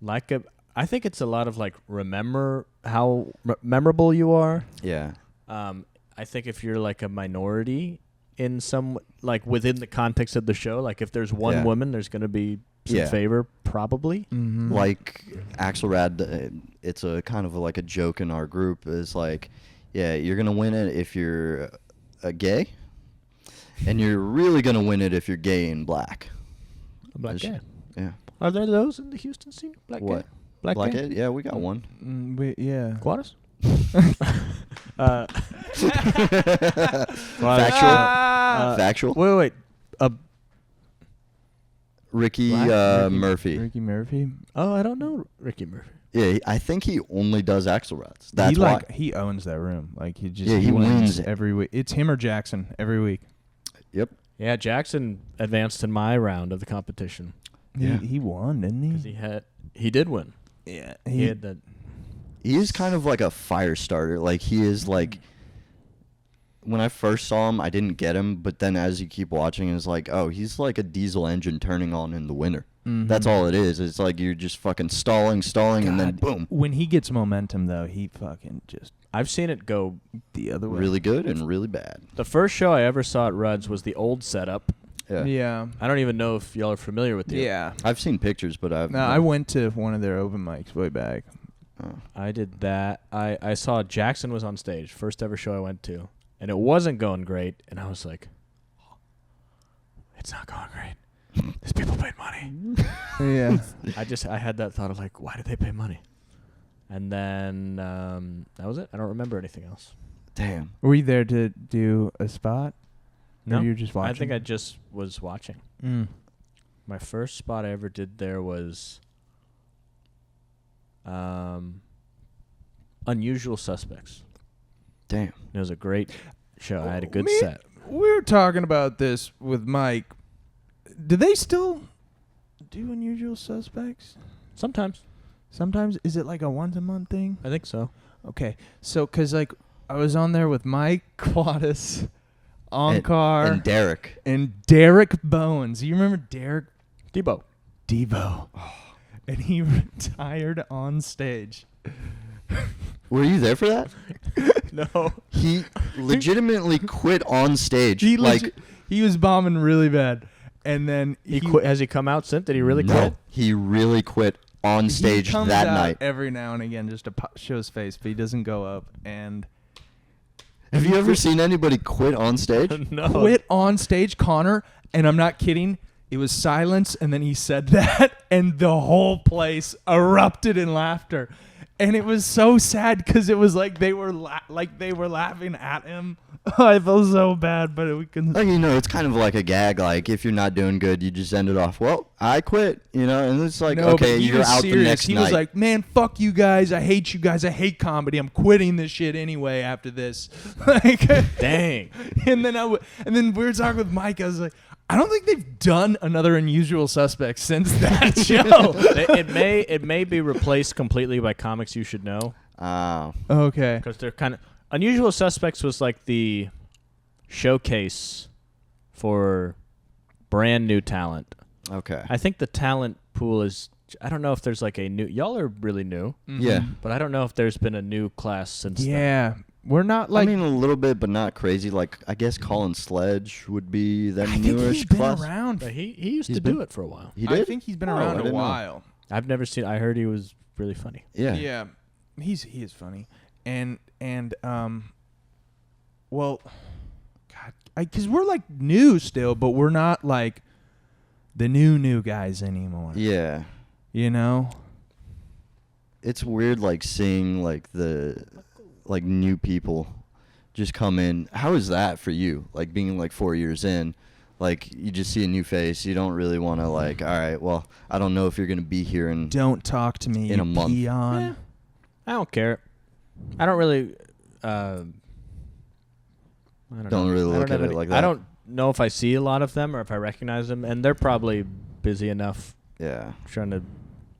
I think it's a lot of like remember how memorable you are. Yeah. I think if you're like a minority in some like within the context of the show, like if there's one woman, there's going to be some favor probably. Mm-hmm. Like Axelrad, it's a kind of like a joke in our group is like, yeah, you're going to win it if you're gay, and you're really going to win it if you're gay and black. Black gay. Yeah. Are there those in the Houston scene? Black What? gay? Black gay? Yeah, we got one. Yeah. Juarez? Factual. Wait. Ricky Murphy. Ricky Murphy. Oh, I don't know Ricky Murphy. Yeah, I think he only does Axelrads. That's why. He owns that room. Like he he wins every week. It's him or Jackson every week. Yep. Yeah, Jackson advanced in my round of the competition He won, didn't because he did win. Yeah. He had that. He is kind of like a fire starter. Like he is like. When I first saw him, I didn't get him, but then as you keep watching, it's like, oh, he's like a diesel engine turning on in the winter. Mhm. That's all it is. It's like you're just fucking stalling, and then God, boom. When he gets momentum, though, he fucking just I've seen it go. the other way. Really good and really bad. The first show I ever saw at Rudd's was the old setup. Yeah. Yeah. I don't even know if y'all are familiar with it. Yeah. I've seen pictures, but I've. No, I went to one of their open mics way back. I did that. I saw Jackson was on stage, first ever show I went to, and it wasn't going great, and I was like, it's not going great. These people paid money. Yeah. I had that thought of like, why did they pay money? And then that was it. I don't remember anything else. Damn. Were you there to do a spot? No, Or you were just watching? I think I just was watching. Mm. My first spot I ever did there was Unusual Suspects. Damn. It was a great show. I had a good Me- set. We were talking about this with Mike. Do they still do Unusual Suspects? Sometimes. Sometimes? Is it like a once-a-month thing? I think so. Okay. So, because, like, I was on there with Mike Quaddis, Onkar, And Derek. Derek Bowens. You remember Derek Debo. Devo? And he retired on stage. Were you there for that? No. He legitimately quit on stage. He like he was bombing really bad. And then He quit. Has he come out since? Did he really no, quit? he really quit on stage he comes that out night. every now and again just to show his face, but he doesn't go up and Have you ever seen anybody quit on stage? No. quit on stage, Connor. And I'm not kidding. It was silence, and then he said that, and the whole place erupted in laughter. And it was so sad because it was like they were laughing at him. I felt so bad, but we couldn't. Like, it's kind of like a gag. Like, if you're not doing good, you just end it off. Well, I quit, and it's like, No, okay, but he you're was out serious. the next he night. was like, man, fuck you guys. I hate you guys. I hate comedy. I'm quitting this shit anyway after this. Like, Dang. and then we were talking with Mike. I was like, I don't think they've done another Unusual Suspect since that show. it may be replaced completely by Comics You Should Know Okay. because they're kind of Unusual Suspects was like the showcase for brand new talent. okay. I think the talent pool is. I don't know if there's like a new. Y'all are really new, Yeah. but I don't know if there's been a new class since. then. Yeah. We're not like. I mean, a little bit, but not crazy. Like, I guess Colin Sledge would be that I think newish he's been class. around. But he used He's to been- do it for a while. He did? I think he's been Oh, I around a didn't know. while. I've never seen. I heard he was really funny. Yeah. Yeah. He is funny. And well, God, because we're like new still, but we're not like the new guys anymore. Yeah. You know? It's weird, like, seeing, like, the, like, new people just come in. How is that for you? Like, being, like, 4 years in, like, you just see a new face. You don't really want to, like, all right, well, I don't know if you're going to be here in... Don't talk to me, In you a month. peon. Yeah. I don't care. I don't really. I don't Don't know. really I look don't at have it like I that. don't know if I see a lot of them or if I recognize them, and they're probably busy enough Yeah. trying to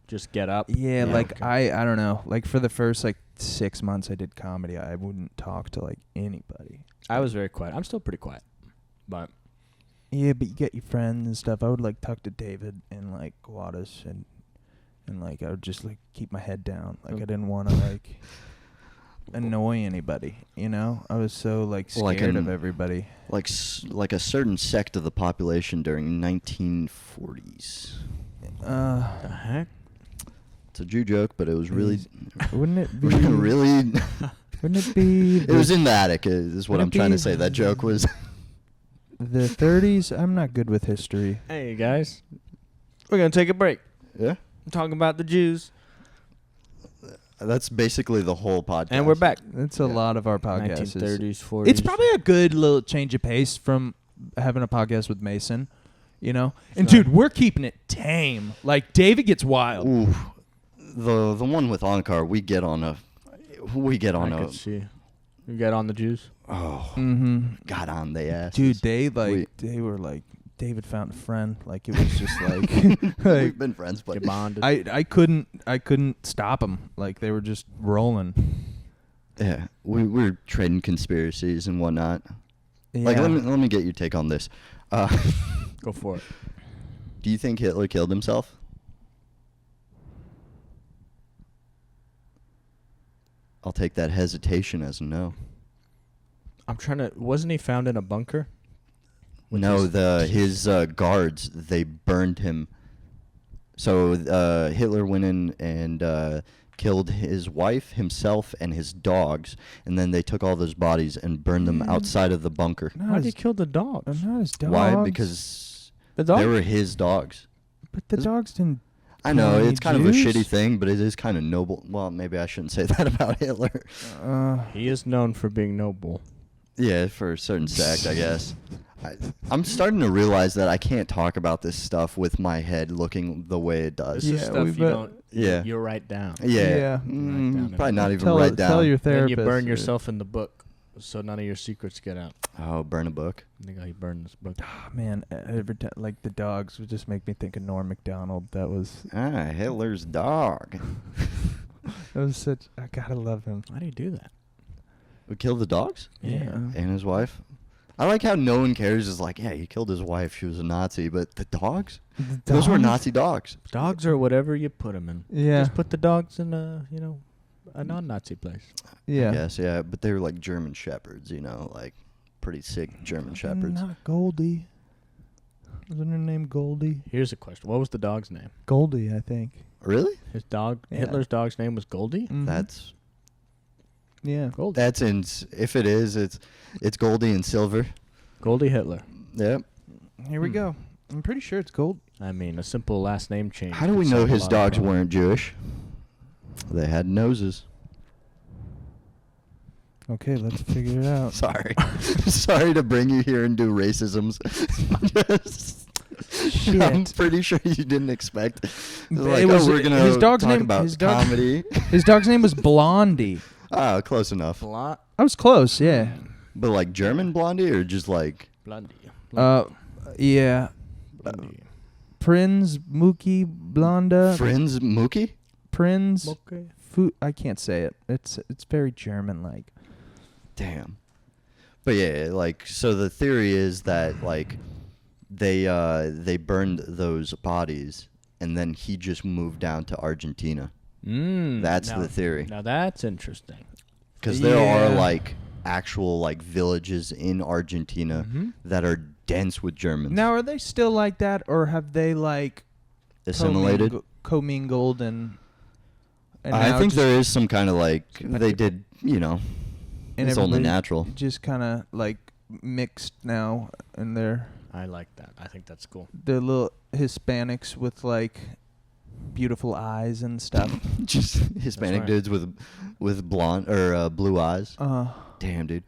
just get up. Yeah, like okay. I don't know. Like for the first like 6 months I did comedy, I wouldn't talk to like anybody. I was very quiet. I'm still pretty quiet, but Yeah, but you get your friends and stuff. I would like talk to David and like Guadas and like I would just like keep my head down. Like I didn't want to like annoy anybody, you know? I was so like Like scared an- of everybody. Like a certain sect of the population during 1940s. the heck? It's a Jew joke, but it was really... Wouldn't it be really... Wouldn't it be It was in the attic, is what Would it I'm trying to be say. That joke was... the 30s? I'm not good with history. Hey guys, we're gonna take a break. Yeah? I'm talking about the Jews, That's basically the whole podcast. and we're back. That's a Yeah. lot of our podcasts. 1930s, 40s. It's probably a good little change of pace from having a podcast with Mason, you know? And dude, we're keeping it tame. Like David gets wild. Ooh, the one with Onkar, we get on I a could see. You get on the Jews. Oh, Mm-hmm. got on the ass. Dude, they were like David found a friend. Like it was just like, We've been friends, but Get bonded. I couldn't stop them. Like they were just rolling. yeah, we're trading conspiracies and whatnot. Yeah. Like, let me get your take on this. Go for it. Do you think Hitler killed himself? I'll take that hesitation as a no. I'm trying to. Wasn't he found in a bunker? Which No, is- his guards, they burned him. So Hitler went in and killed his wife, himself, and his dogs, and then they took all those bodies and burned them outside of the bunker. Why did he kill the dogs? Not his dogs. Why? Because The dogs. they were his dogs. But the dogs didn't. I know, kill any it's kind of a Jews? shitty thing, but it is kind of noble. Well, maybe I shouldn't say that about Hitler. He is known for being noble. Yeah, for a certain sect, I guess. I'm starting to realize that I can't talk about this stuff with my head looking the way it does. This is Yeah, stuff we you bet- don't. Yeah. You write down. Yeah. Yeah. down Probably not even tell write down. Tell your Then therapist. you burn yourself in the book, so none of your secrets get out. Oh, burn a book. I think he burned this book. Oh, man, every time, like the dogs would just make me think of Norm Macdonald. That was Hitler's dog. such. I gotta love him. Why do you do that? We killed the dogs? Yeah. And his wife? I like how no one cares. Is like, yeah, he killed his wife. She was a Nazi. But the dogs? Those were dogs? Nazi dogs. Dogs are whatever you put them in. Yeah. Just put the dogs in a non-Nazi place. Yeah. Yes, yeah. But they were like German shepherds, like pretty sick German shepherds. Not Goldie. Wasn't her name Goldie? Here's a question: what was the dog's name? Goldie, I think. Really? His dog, Yeah. Hitler's dog's name was Goldie. Mhm. That's yeah. Goldie. if it is, it's Goldie and Silver. Goldie Hitler. Yep. Here we go. I'm pretty sure it's Gold. I mean, a simple last name change. How do we could know solve a his lot of dogs problems. weren't Jewish? They had noses. Okay, let's figure it out. Sorry. Sorry to bring you here and do racisms. Shit. I'm pretty sure you didn't expect. Like, It was- we're gonna his dog's talk name- about his dog- comedy. His dog's name was Blondie. Oh, close enough. I was close, yeah. But like German Blondie or just like Blondie. Yeah. Blondie. Prinz Mookie Blonda. Friends Mookie? Prinz. Okay. I can't say it. It's very German like. Damn. But yeah, like so the theory is that like they burned those bodies and then he just moved down to Argentina. That's now, the theory. Now that's interesting. Because there are Yeah. like actual like villages in Argentina that are dense with Germans. Now are they still like that or have they like Assimilated. commingled and I now think just- there is some kind of like they did, and it's only everybody natural. just kind of like mixed now and they're I like that. I think that's cool. little Hispanics with like beautiful eyes and stuff. Just Hispanic right. dudes with blonde or blue eyes. Damn, dude.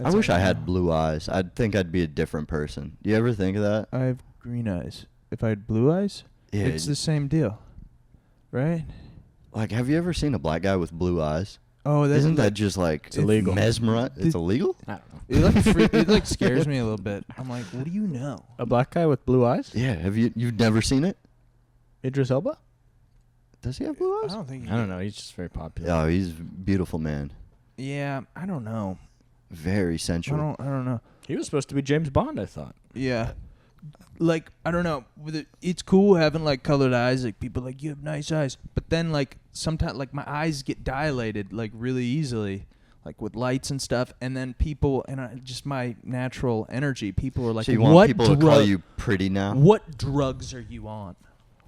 I wish I had blue eyes. I'd think I'd be a different person. Do you ever think of that? I have green eyes. If I had blue eyes, Yeah. it's the same deal, right? Like, have you ever seen a black guy with blue eyes? Oh, that's Isn't that just like It's illegal. It's illegal? I don't know. it like it like scares me a little bit. I'm like, what do you know? A black guy with blue eyes? Yeah. Have you've never seen it? Idris Elba? Does he have blue eyes? I don't think. I don't know. He's just very popular. Oh, he's a beautiful man. Yeah, I don't know. Very sensual. I don't know. He was supposed to be James Bond, I thought. Yeah, like I don't know. It's cool having like colored eyes. Like people are like you have nice eyes, but then like sometimes like my eyes get dilated like really easily, like with lights and stuff. And then people just my natural energy. People are like, So you want what people to call you pretty now? What drugs are you on?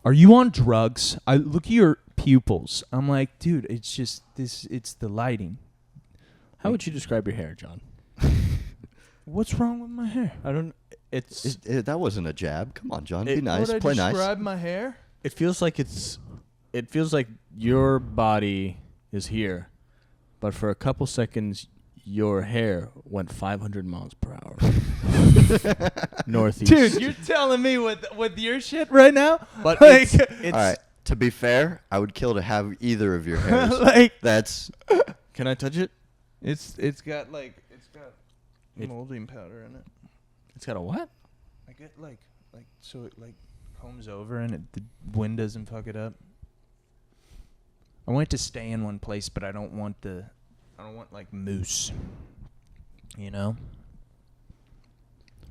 Are you on drugs? I look at your pupils. I'm like, dude, it's just this. It's the lighting. How would you describe your hair, John? What's wrong with my hair? I don't. It's. That wasn't a jab. Come on, John. Be It- nice. Would I Play nice. describe my hair? It feels like it's. It feels like your body is here, but for a couple seconds, your hair went 500 miles per hour. Northeast. Dude, you're telling me with your shit right now? But like, it's All right. To be fair, I would kill to have either of your hairs. like That's Can I touch it? it's got like it's It- molding powder in it. It's got a what? I get like so it like combs over and the wind doesn't fuck it up. I want it to stay in one place, but I don't want like mousse. You know?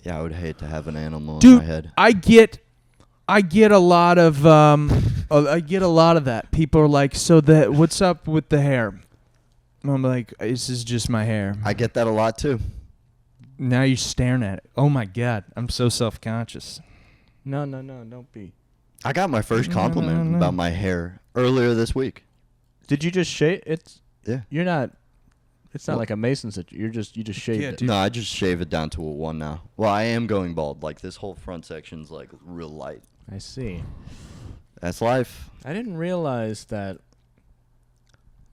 Yeah, I would hate to have an animal in Dude, my head. I get a lot of that. People are like, "So what's up with the hair?" I'm like, "This is just my hair." I get that a lot too. Now you're staring at it. Oh my god, I'm so self-conscious. No, don't be. I got my first compliment No. about my hair earlier this week. Did you just shave? Yeah. You're not. It's not Well- like a Mason's. You just shaved Yeah, it. dude. No, I just shave it down to a 1 now. Well, I am going bald. Like, this whole front section's, like, real light. I see. That's life. I didn't realize that.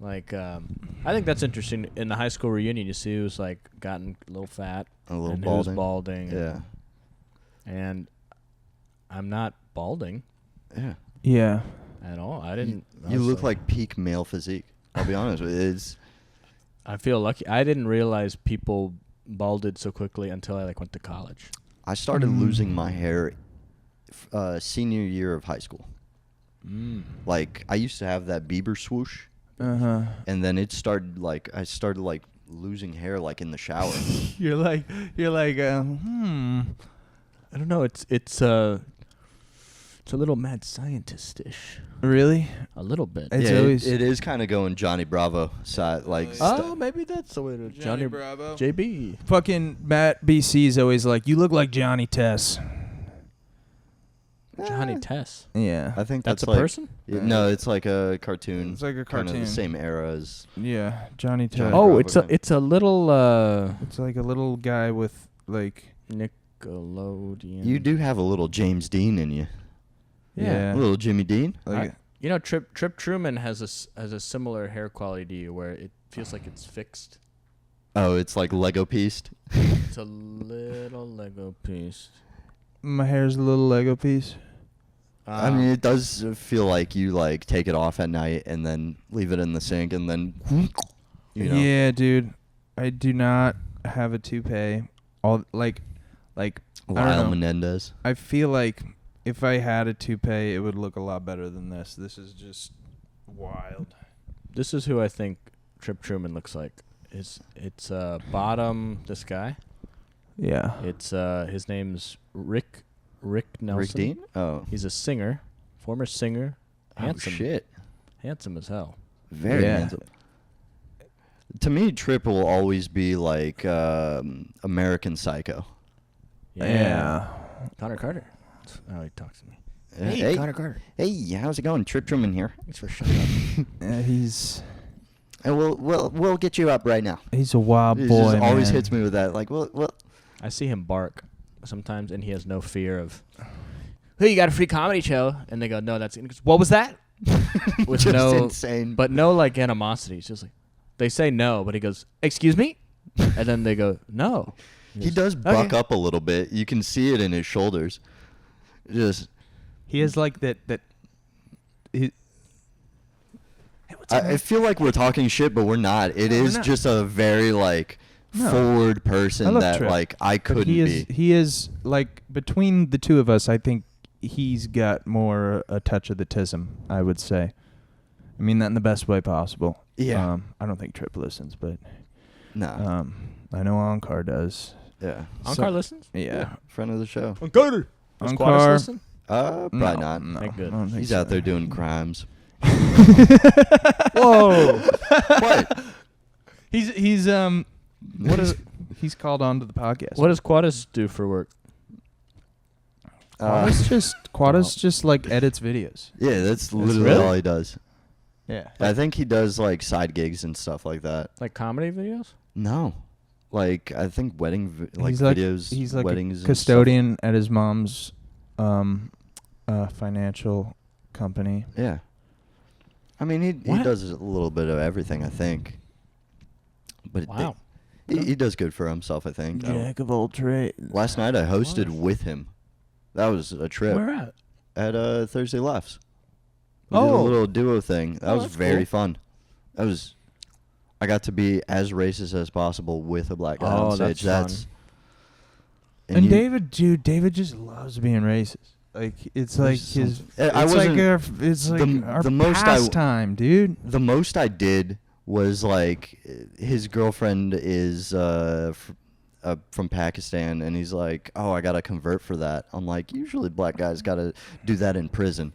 Like, I think that's interesting. In the high school reunion, you see who's like gotten a little fat, A little and balding. who's balding. Yeah. And I'm not balding Yeah. Yeah. at all. I didn't. I You was look like peak male physique. I'll be honest with you. It's... I feel lucky. I didn't realize people balded so quickly until I like went to college. I started losing my hair senior year of high school. Like, I used to have that Bieber swoosh, and then I started like losing hair like in the shower. You're like, I don't know. It's a little mad scientist-ish. really? A little bit. It's yeah, always- it is kind of going Johnny Bravo side, like. Oh, maybe that's the way to Johnny Bravo. JB. Fucking Matt BC is always like, you look like Johnny Tess. Johnny Tess. Yeah. I think That's a like, person? No, it's like a cartoon. It's like a Kind of cartoon. the same era as. Yeah, Johnny Tess. Johnny Oh, Bravo. it's a little It's like a little guy with like. Nickelodeon. You do have a little James Dean in you. Yeah. A little Jimmy Dean. Like, You know, Trip Truman has a similar hair quality to you, where it feels like it's fixed. Oh, it's like Lego pieced. It's a little Lego piece. my hair's a little Lego piece. I mean, it does feel like you like take it off at night and then leave it in the sink and then. You know. Yeah, dude. I do not have a toupee. All like I don't Lyle know. Menendez. I feel like if I had a toupee, it would look a lot better than this. This is just wild. This is who I think Trip Truman looks like. It's bottom. This guy. Yeah. It's his name's Rick Nelson. Rick Dean? Oh. He's a singer, former singer, handsome, Oh, shit. handsome as hell. Very Yeah. handsome. To me, Trip will always be like American Psycho. Yeah. Connor Carter. That's how he talks to me. Hey, Connor Carter. hey, how's it going? Trip Truman here. Thanks for shutting up. He's And we'll get you up right now. a wild He boy, just always man. hits me with that. Like, well, I see him bark sometimes, and he has no fear of. Hey, you got a free comedy show? And they go, no, that's. And he goes, what was that? With just no, insane. but no like animosity. It's just like they say no, but he goes, excuse me, and then they go no. He does buck up a little bit. You can see it in his shoulders. Just, He has like that. He, I feel like we're talking shit, but we're not. It No, we're is not. just a very like No. forward I person love that Trip. like I but couldn't he is. be. He is like between the two of us. I think he's got more a touch of the tism. I would say. I mean that in the best way possible. Yeah. I don't think Trip listens, but No. I know Onkar does. Yeah. Onkar listens? Yeah. Friend of the show. Onkar. Does Quadis Onkar. listen? Probably No, not. No, Thank good. I don't think He's so. out there doing crimes. Whoa. What? He's what is he's called on to the podcast. What does Quadis do for work? Quadis just like edits videos. Yeah, that's literally really? all he does. Yeah. I think he does like side gigs and stuff like that. Like comedy videos? No, like I think wedding he's videos. He's like weddings a custodian at his mom's financial company. And stuff. Yeah. I mean, he What? does a little bit of everything, I think. But Wow. he does good for himself, I think. Jack of all trades. Last night I hosted with him. That was a trip. Where at? At Thursday Laughs. We did a Oh. little duo thing. That Oh, was that's very cool. fun. I I got to be as racist as possible with a black guy on Oh, stage. that's fun. And you- David just loves being racist. Like it's like There's his. some- I It's like wasn't- it's like our the most I- pastime, dude. The most I did was like his girlfriend is from Pakistan, and he's like, "Oh, I gotta convert for that." I'm like, usually black guys gotta do that in prison.